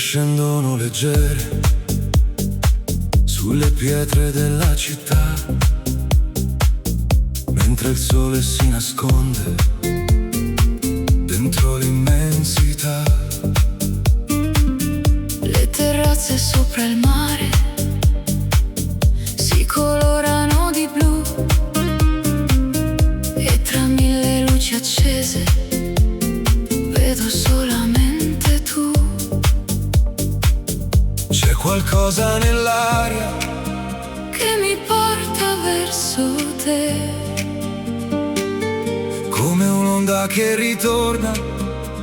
scendono leggere sulle pietre della città, mentre il sole si nasconde dentro l'immensità. Le terrazze sopra il mare si colorano di blu e tra mille luci accese vedo solamente tu. C'è qualcosa nell'aria che mi porta verso te, come un'onda che ritorna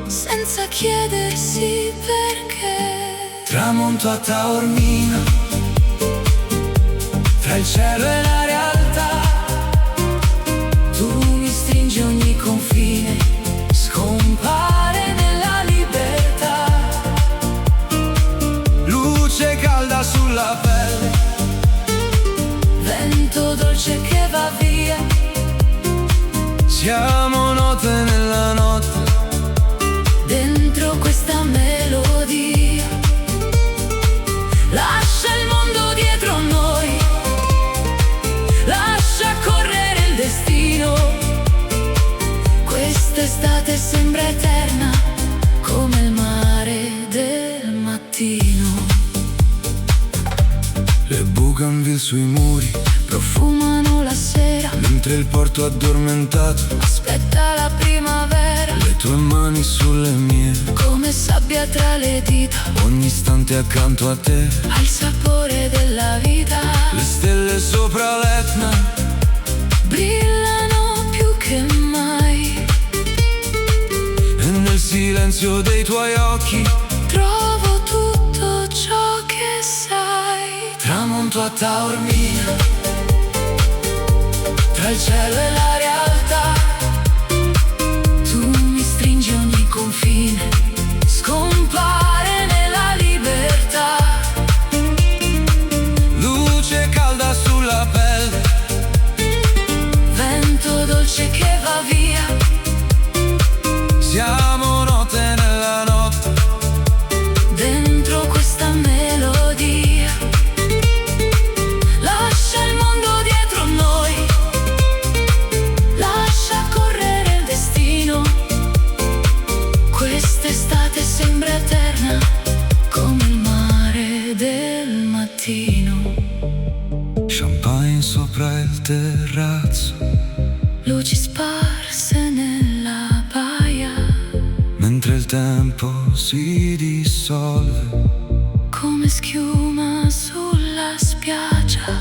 senza chiedersi perché. Tramonto a Taormina, tra il cielo e la realtà. Tu mi stringi ogni confine, scompare nella libertà. Luce calda sulla pelle, Vento dolce che va via, siamo note nella notte, dentro questa melodia. Lascia il mondo dietro a noi, lascia correre il destino. Quest'estate sembra eterna, come il mare del mattino. le bougainville sui muri, Profumano la sera, mentre il porto addormentato. aspetta la primavera, Le tue mani sulle mie, come sabbia tra le dita, ogni istante accanto a te. ha il sapore della vita. Le stelle sopra l'Etna, Brillano più che mai, e nel silenzio dei tuoi occhi trovo tutto ciò che sai. tramonto a Taormina, tra il cielo e la realtà. Tu mi stringi ogni confine, Scompare nella libertà. Luce calda sulla pelle, vento dolce che va via. siamo note nella notte, Dentro questa melodia, lascia il mondo dietro noi, lascia correre il destino. Quest'estate sembra eterna, come il mare del mattino. champagne sopra il terrazzo, Luci sparse nella baia, mentre il tempo si dissolve. come schiuma sulla spiaggia.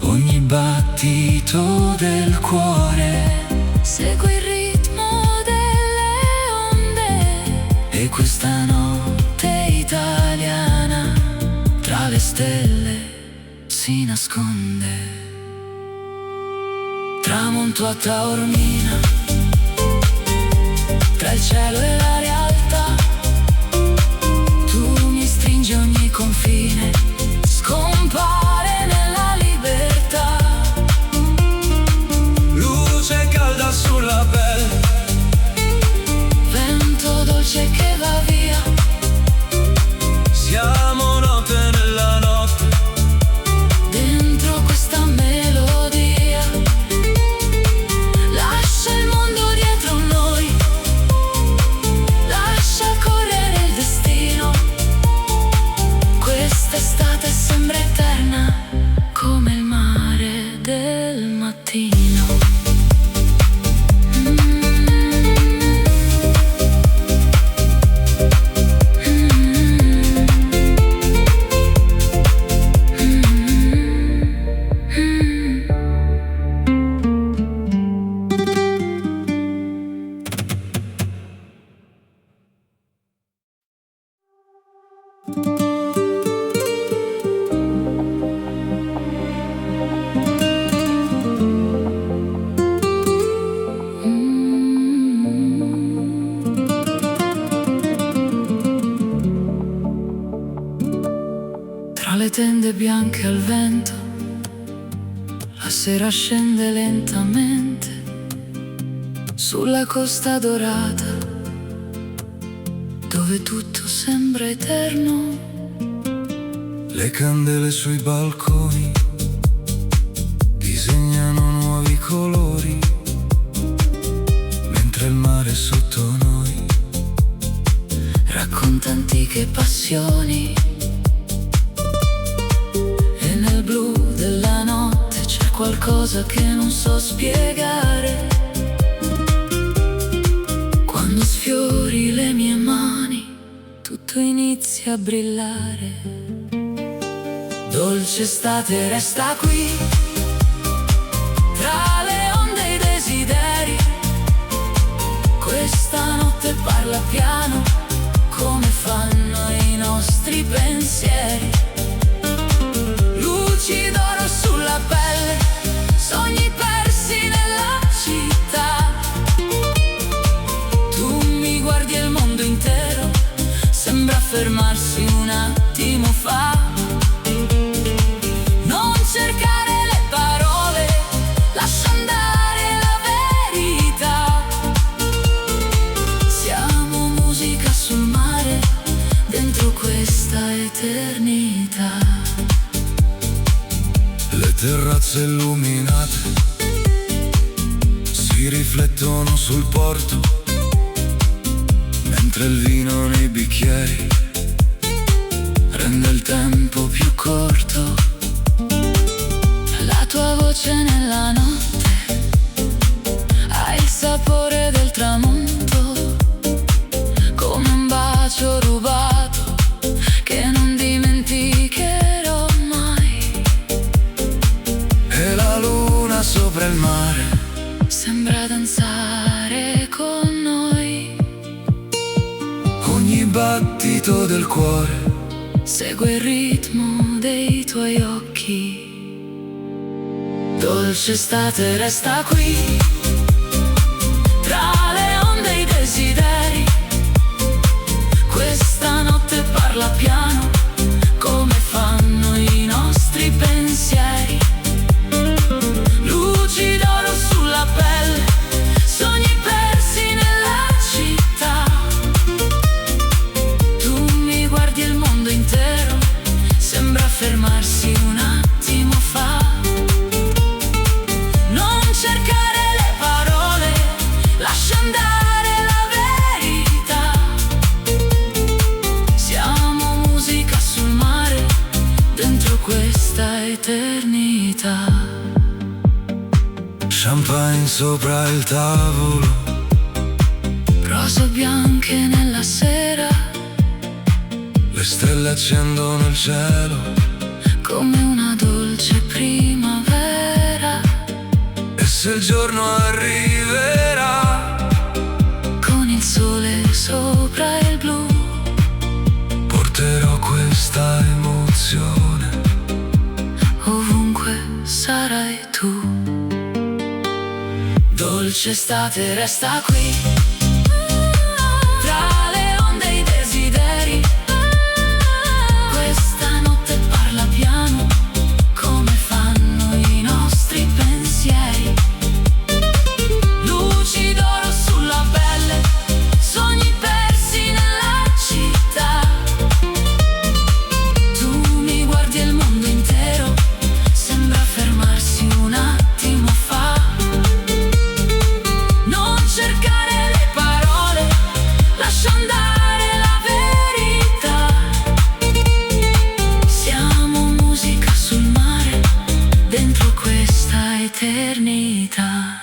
Ogni battito del cuore, Segui il ritmo delle onde, e questa notte italiana tra le stelle si nasconde. tramonto a Taormina, tra il cielo e la realtà. Tu mi stringi ogni confine, Scompare nella libertà. Luce calda sulla pelle, vento dolce che va via. siamo note nella notte, Dentro questa melodia, lascia il mondo dietro a noi, lascia correre il destino. Quest'estate sembra eterna, come il mare del mattino. Tra le tende bianche al vento, la sera scende lentamente sulla costa dorata, dove dove tutto sembra eterno. Le candele sui balconi disegnano nuovi colori, mentre il mare sotto noi Racconta antiche passioni. E nel blu della notte c'è qualcosa che non so spiegare. Quando sfiori le mie mani, tutto inizia a brillare. Dolce estate resta qui, tra le onde e i desideri. Questa notte parla piano, come fanno i nostri pensieri. Luci d'oro sulla pelle, sogni persi nella città. Tu mi guardi e il mondo intero sembra fermarsi un attimo fa. Non cercare le parole, lascia andare la verità. Siamo musica sul mare, dentro questa eternità. Le terrazze illuminate si riflettono sul porto, mentre il vino nei bicchieri rende il tempo più corto. La tua voce nella notte ha il sapore del tramonto, come un bacio rubato che non dimenticherò mai. E la luna sopra il mare Sembra danzare con noi. ogni battito del cuore Segue il ritmo dei tuoi occhi. Dolce estate resta qui, tra le onde e i desideri. Questa notte parla piano, come fanno i nostri pensieri. Luci d'oro sulla pelle, sogni persi nella città. Tu mi guardi e il mondo intero sembra fermarsi un attimo fa. Non cercare le parole, lascia andare la verità. Siamo musica sul mare, dentro questa eternità. champagne sopra il tavolo, Rose bianche nella sera, le stelle accendono il cielo, come una dolce primavera. e se il giorno arriverà Con il sole sopra il blu, porterò questa emozione ovunque sarai tu. Dolce estate resta qui, tra le onde e i desideri. Questa notte parla piano, come fanno i nostri pensieri. Luci d'oro sulla pelle, sogni persi nella città. Tu mi guardi e il mondo intero sembra fermarsi un attimo fa. Non cercare le parole, lascia andare la verità. Siamo musica sul mare, dentro questa eternità.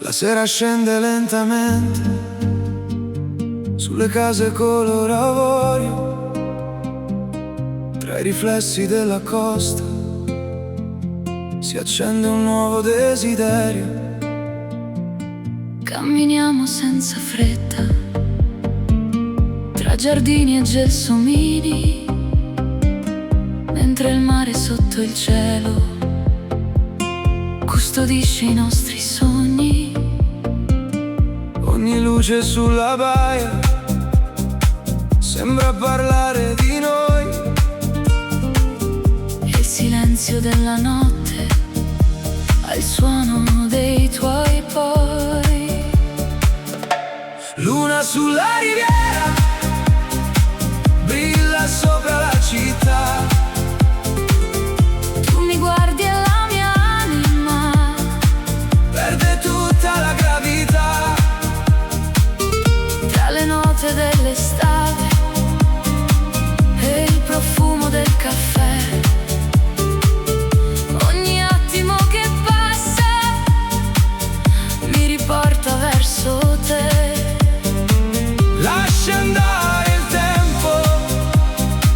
La sera scende lentamente sulle case color avorio, tra i riflessi della costa si accende un nuovo desiderio. Camminiamo senza fretta, tra giardini e gelsomini, mentre il mare sotto il cielo custodisce i nostri sogni. Ogni luce sulla baia sembra parlare di noi, e il silenzio della notte ha il suono dei tuoi poi. Luna sulla riviera brilla sopra la città. Tu mi guardi e la mia anima Perde tutta la gravità. tra le note dell'estate e il profumo del caffè. Ogni attimo che passa mi riporta verso te. Lascia andare il tempo,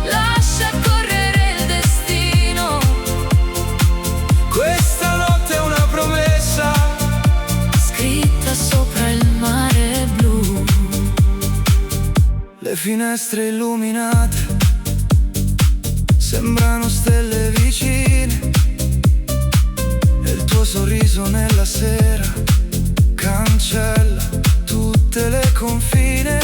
Lascia correre il destino. questa notte è una promessa Scritta sopra il mare blu. Le finestre illuminate sembrano stelle vicine, e il tuo sorriso nella sera cancella tutte le confine.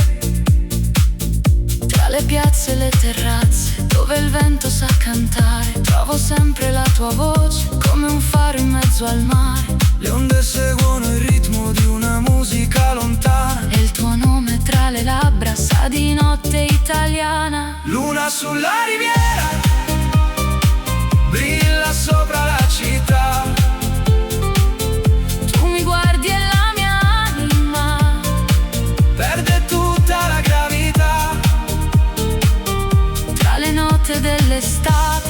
Tra le piazze e le terrazze, dove il vento sa cantare, trovo sempre la tua voce, come un faro in mezzo al mare. Le onde seguono il ritmo di una musica lontana, E il tuo nome tra le labbra sa di notte italiana. luna sulla riviera brilla sopra la città. Tu mi guardi e la mia anima Perde tutta la gravità. tra le note dell'estate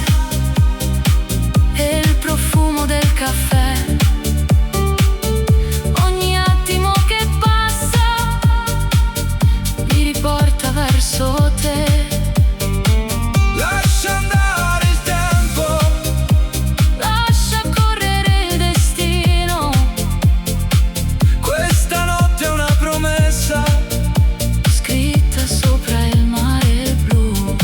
e il profumo del caffè. Ogni attimo che passa mi riporta verso te. Lascia andare il tempo, Lascia correre il destino. questa notte è una promessa Scritta sopra il mare blu.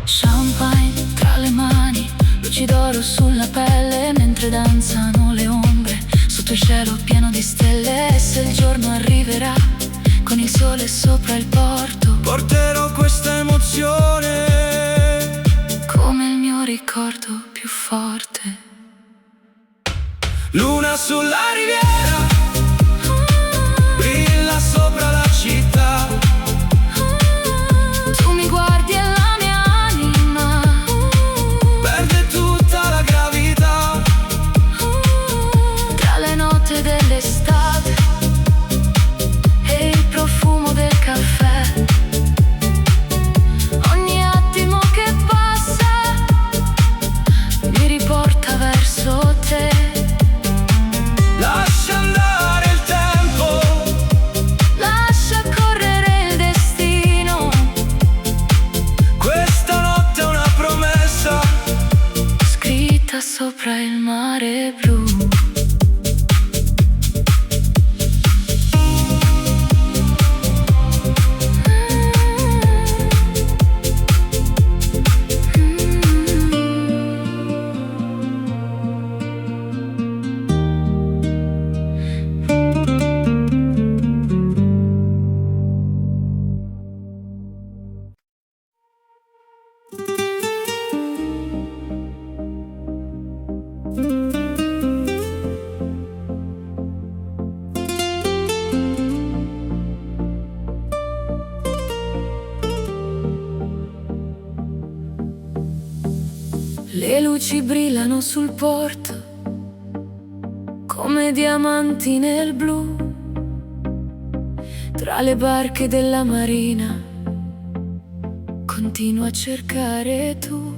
Champagne tra le mani, luci d'oro sulla pelle, mentre danzano le ombre sotto il cielo pieno di stelle. E se il giorno arriverà con il sole sopra il porto, porterò questa emozione. come il mio ricordo più forte. Luna sulla riviera brilla sopra la città. Tu mi guardi e la mia anima Perde tutta la gravità. tra le note dell'estate e il profumo del caffè. Ogni attimo che passa mi riporta verso te. Lascia andare il tempo, Lascia correre il destino. questa notte è una promessa Scritta sopra il mare blu. Le luci brillano sul porto come diamanti nel blu. Tra le barche della marina continuo a cercare tu.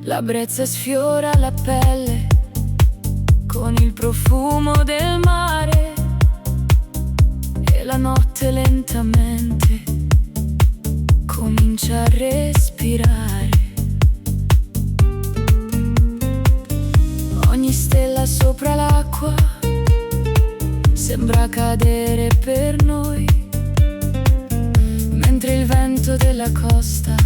La brezza sfiora la pelle con il profumo del mare. la notte lentamente comincia a respirare. Ogni stella sopra l'acqua sembra cadere per noi, mentre il vento della costa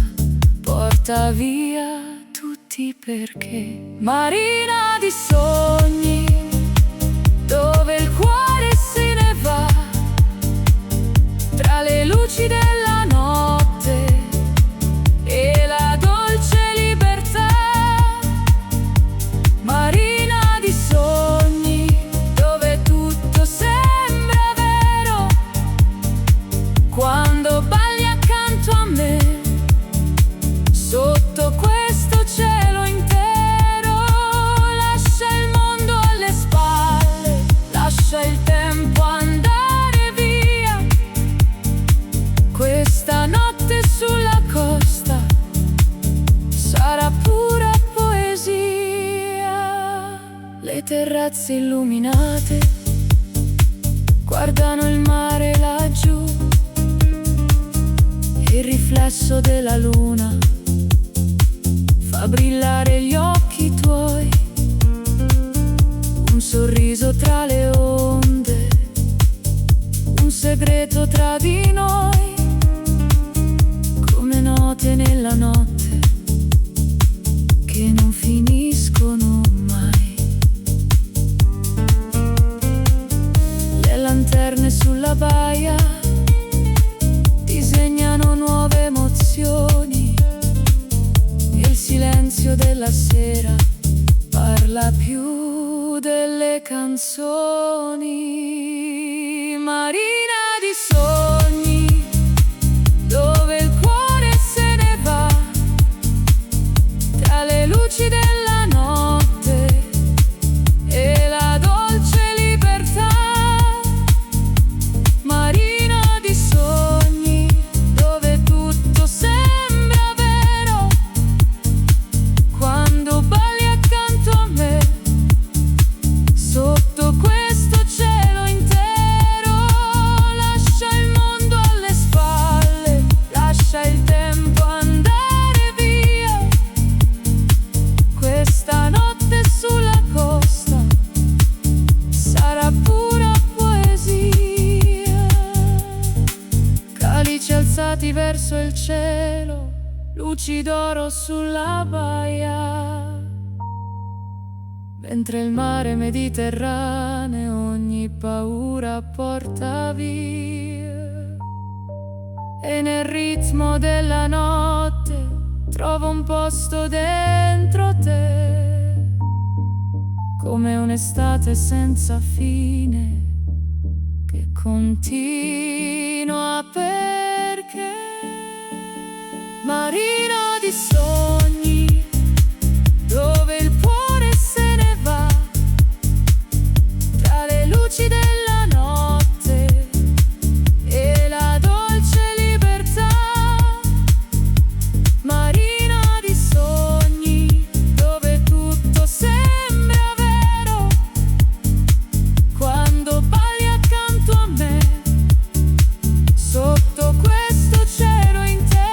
porta via tutti perché. Marina di sogni, dove il cuore se ne va, tra le luci della notte e la dolce libertà. Marina di sogni, dove tutto sembra vero, quando balli accanto a me, sotto questo cielo intero. Lascia il mondo alle spalle, lascia il tempo andare via. Questa notte sulla costa sarà pura poesia. Le terrazze illuminate guardano il mare laggiù, il riflesso della luna fa brillare gli occhi tuoi. Un sorriso tra le onde, un segreto tra di noi, come note nella notte che non finiscono mai. Le lanterne sulla baia disegnano nuove emozioni, e il silenzio della sera parla più delle canzoni. Marina di sogni, dove il cuore se ne va, tra le luci della notte e la dolce libertà. Marina di sogni, dove tutto sembra vero, quando balli accanto a me, sotto questo cielo intero. Lascia il mondo alle spalle, lascia il tempo andare via. Questa notte sulla costa sarà pura poesia. Calici alzati verso il cielo, luci d'oro sulla baia, mentre il mare Mediterraneo ogni paura porta via. E nel ritmo della notte trovo un posto dentro te, come un'estate senza fine che continua perché. Marina di sogni, dove il cuore se ne va, tra le luci della notte e la dolce libertà. Marina di sogni, dove tutto sembra vero, quando balli accanto a me, sotto questo cielo intero.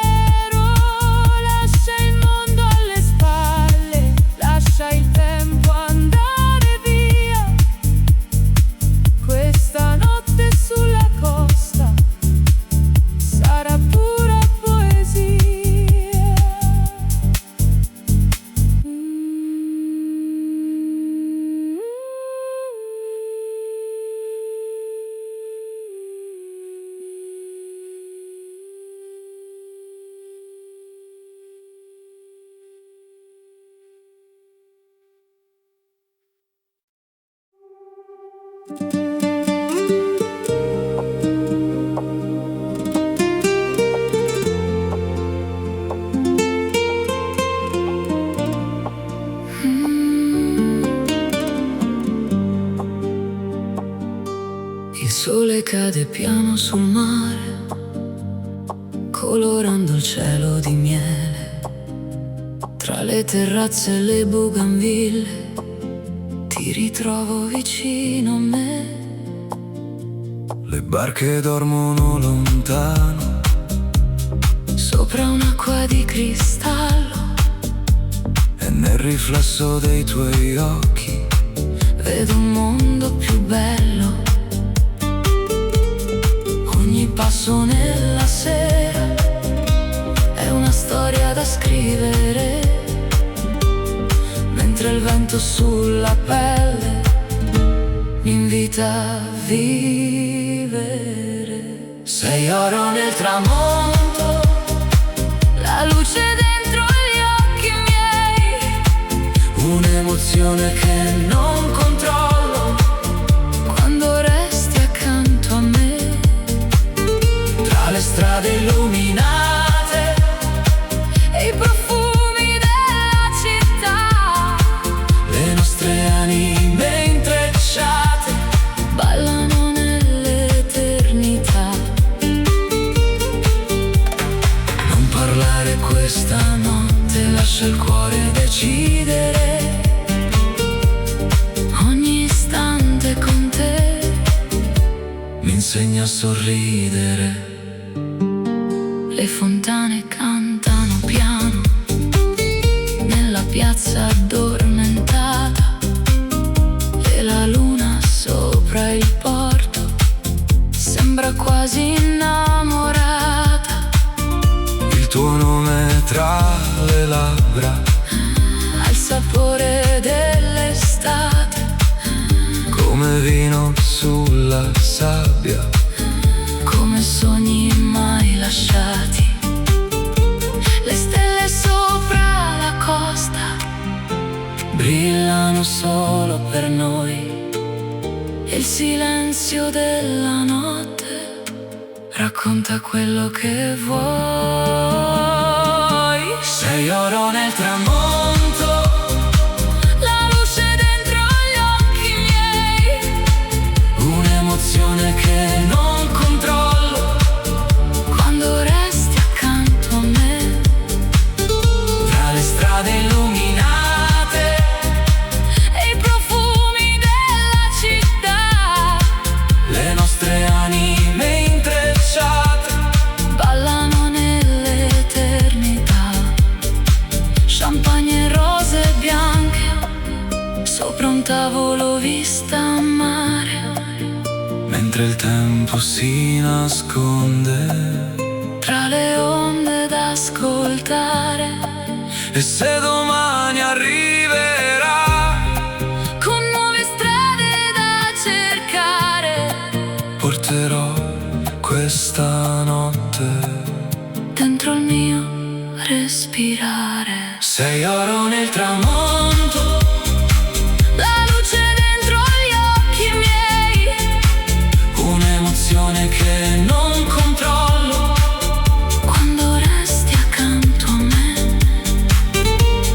Lascia il mondo alle spalle, lascia il tempo andare via. Questa notte sulla costa sarà pura poesia. Il sole cade piano sul mare, colorando il cielo di miele. Tra le terrazze e le bougainville ti ritrovo vicino a me. le barche dormono lontano, sopra un'acqua di cristallo, e nel riflesso dei tuoi occhi vedo un mondo più bello. Ogni passo nella sera è una storia da scrivere, mentre il vento sulla pelle mi invita a vivere. Sei oro nel tramonto, la luce dentro gli occhi miei, un'emozione che non controllo quando resti accanto a me. Tra le strade illuminate e i profumi della città, le nostre anime intrecciate ballano nell'eternità. Non parlare questa notte, lascia il cuore decidere. Ogni istante con te mi insegna a sorridere. Le fontane cantano piano nella piazza addormentata, e la luna sopra il porto sembra quasi innamorata. il tuo nome tra le labbra, Ha il sapore dell'estate, come vino sulla sabbia, come sogni mai lasciati. Le stelle sopra la costa brillano solo per noi, e il silenzio della notte racconta quello che vuoi. Sei oro nel tramonto, la luce dentro gli occhi miei, un'emozione che non controllo quando resti accanto a me. Tra le strade illuminate e i profumi della città, le nostre anime intrecciate ballano nell'eternità. Champagne e rose bianche sopra un tavolo vista a mare, mentre il tempo si nasconde. tra le onde da ascoltare, E se domani arriverà, con nuove strade da cercare, porterò questa notte dentro il mio respirare. sei oro nel tramonto, La luce dentro gli occhi miei, un'emozione che non controllo quando resti accanto a me.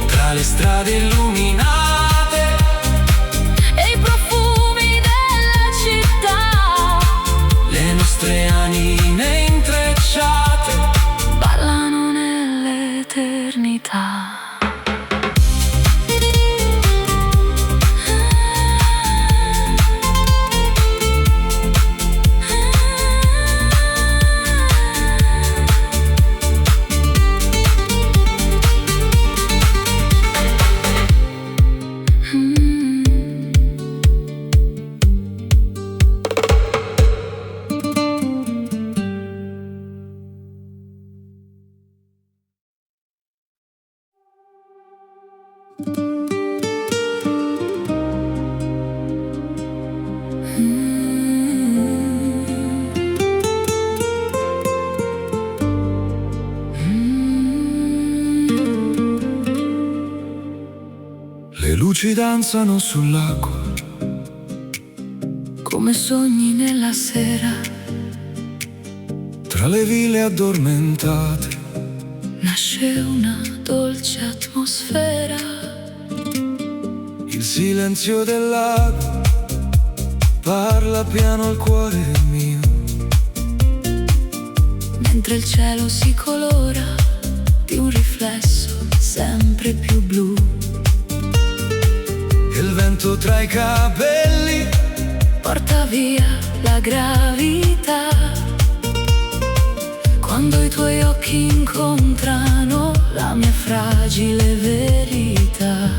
tra le strade illuminate E i profumi della città, le nostre anime intrecciate ballano nell'eternità. Le luci danzano sull'acqua, Come sogni nella sera, tra le ville addormentate, nasce una dolce atmosfera. il silenzio del lago parla piano al cuore mio. Mentre il cielo si colora di un riflesso sempre più blu. E il vento tra i capelli Porta via la gravità. Quando i tuoi occhi incontrano la mia fragile verità.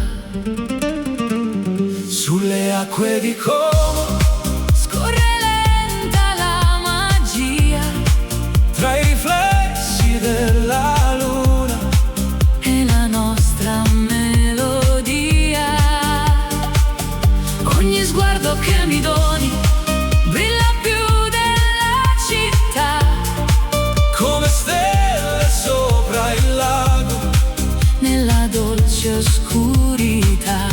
Sulle acque di Como Scorre lenta la magia tra i riflessi della luna e la nostra melodia. Ogni sguardo che mi doni brilla più della città, come stelle sopra il lago nella dolce oscurità.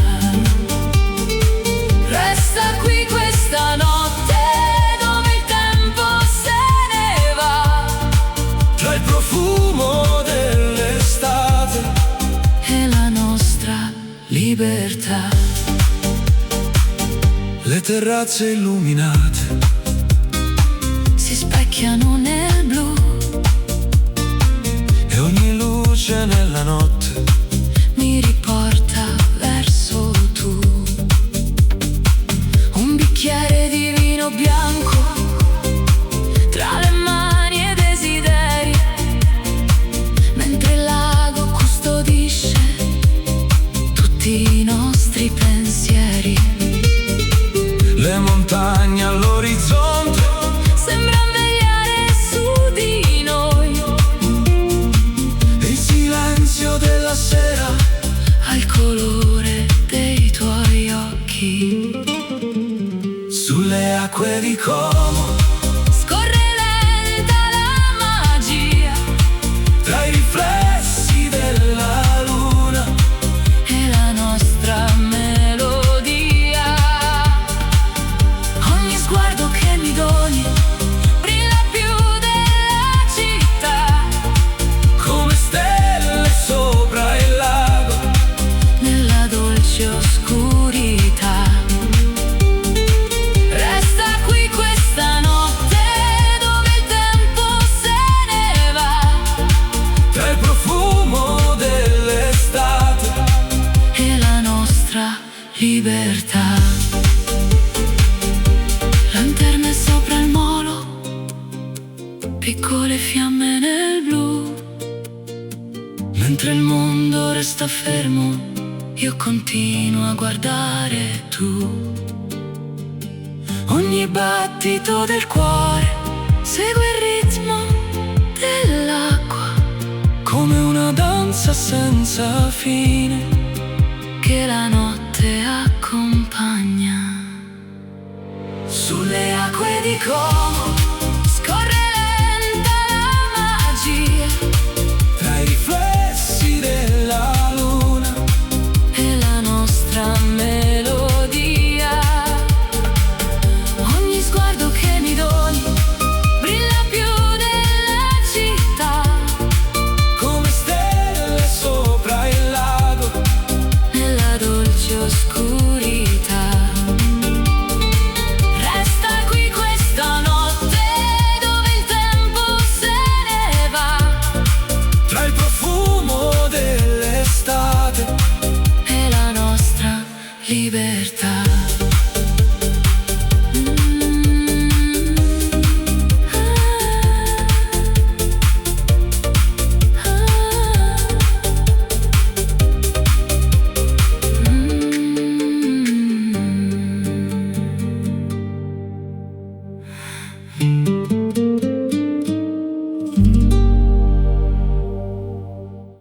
Resta qui questa notte dove il tempo se ne va, tra il profumo dell'estate e la nostra libertà. le terrazze illuminate Si specchiano nel blu e ogni luce nella notte mi riporta verso tu. Un bicchiere di vino bianco tra le mani e desideri, mentre il lago custodisce tutti i nostri pensieri. le montagne all'orizzonte Sembra vegliare su di noi, il silenzio della sera al colore dei tuoi occhi. sulle acque di Como Scorre lenta la magia tra i riflessi della luna e la nostra melodia. Ogni sguardo che mi doni brilla più della città, come stelle sopra il lago nella dolce oscurità. Resta qui questa notte dove il tempo se ne va, tra il profumo dell'estate e la nostra libertà. Lanterne sopra il molo, piccole fiamme nel blu, mentre il mondo resta fermo io continuo a guardare tu. Ogni battito del cuore segue il ritmo dell'acqua, come una danza senza fine che la notte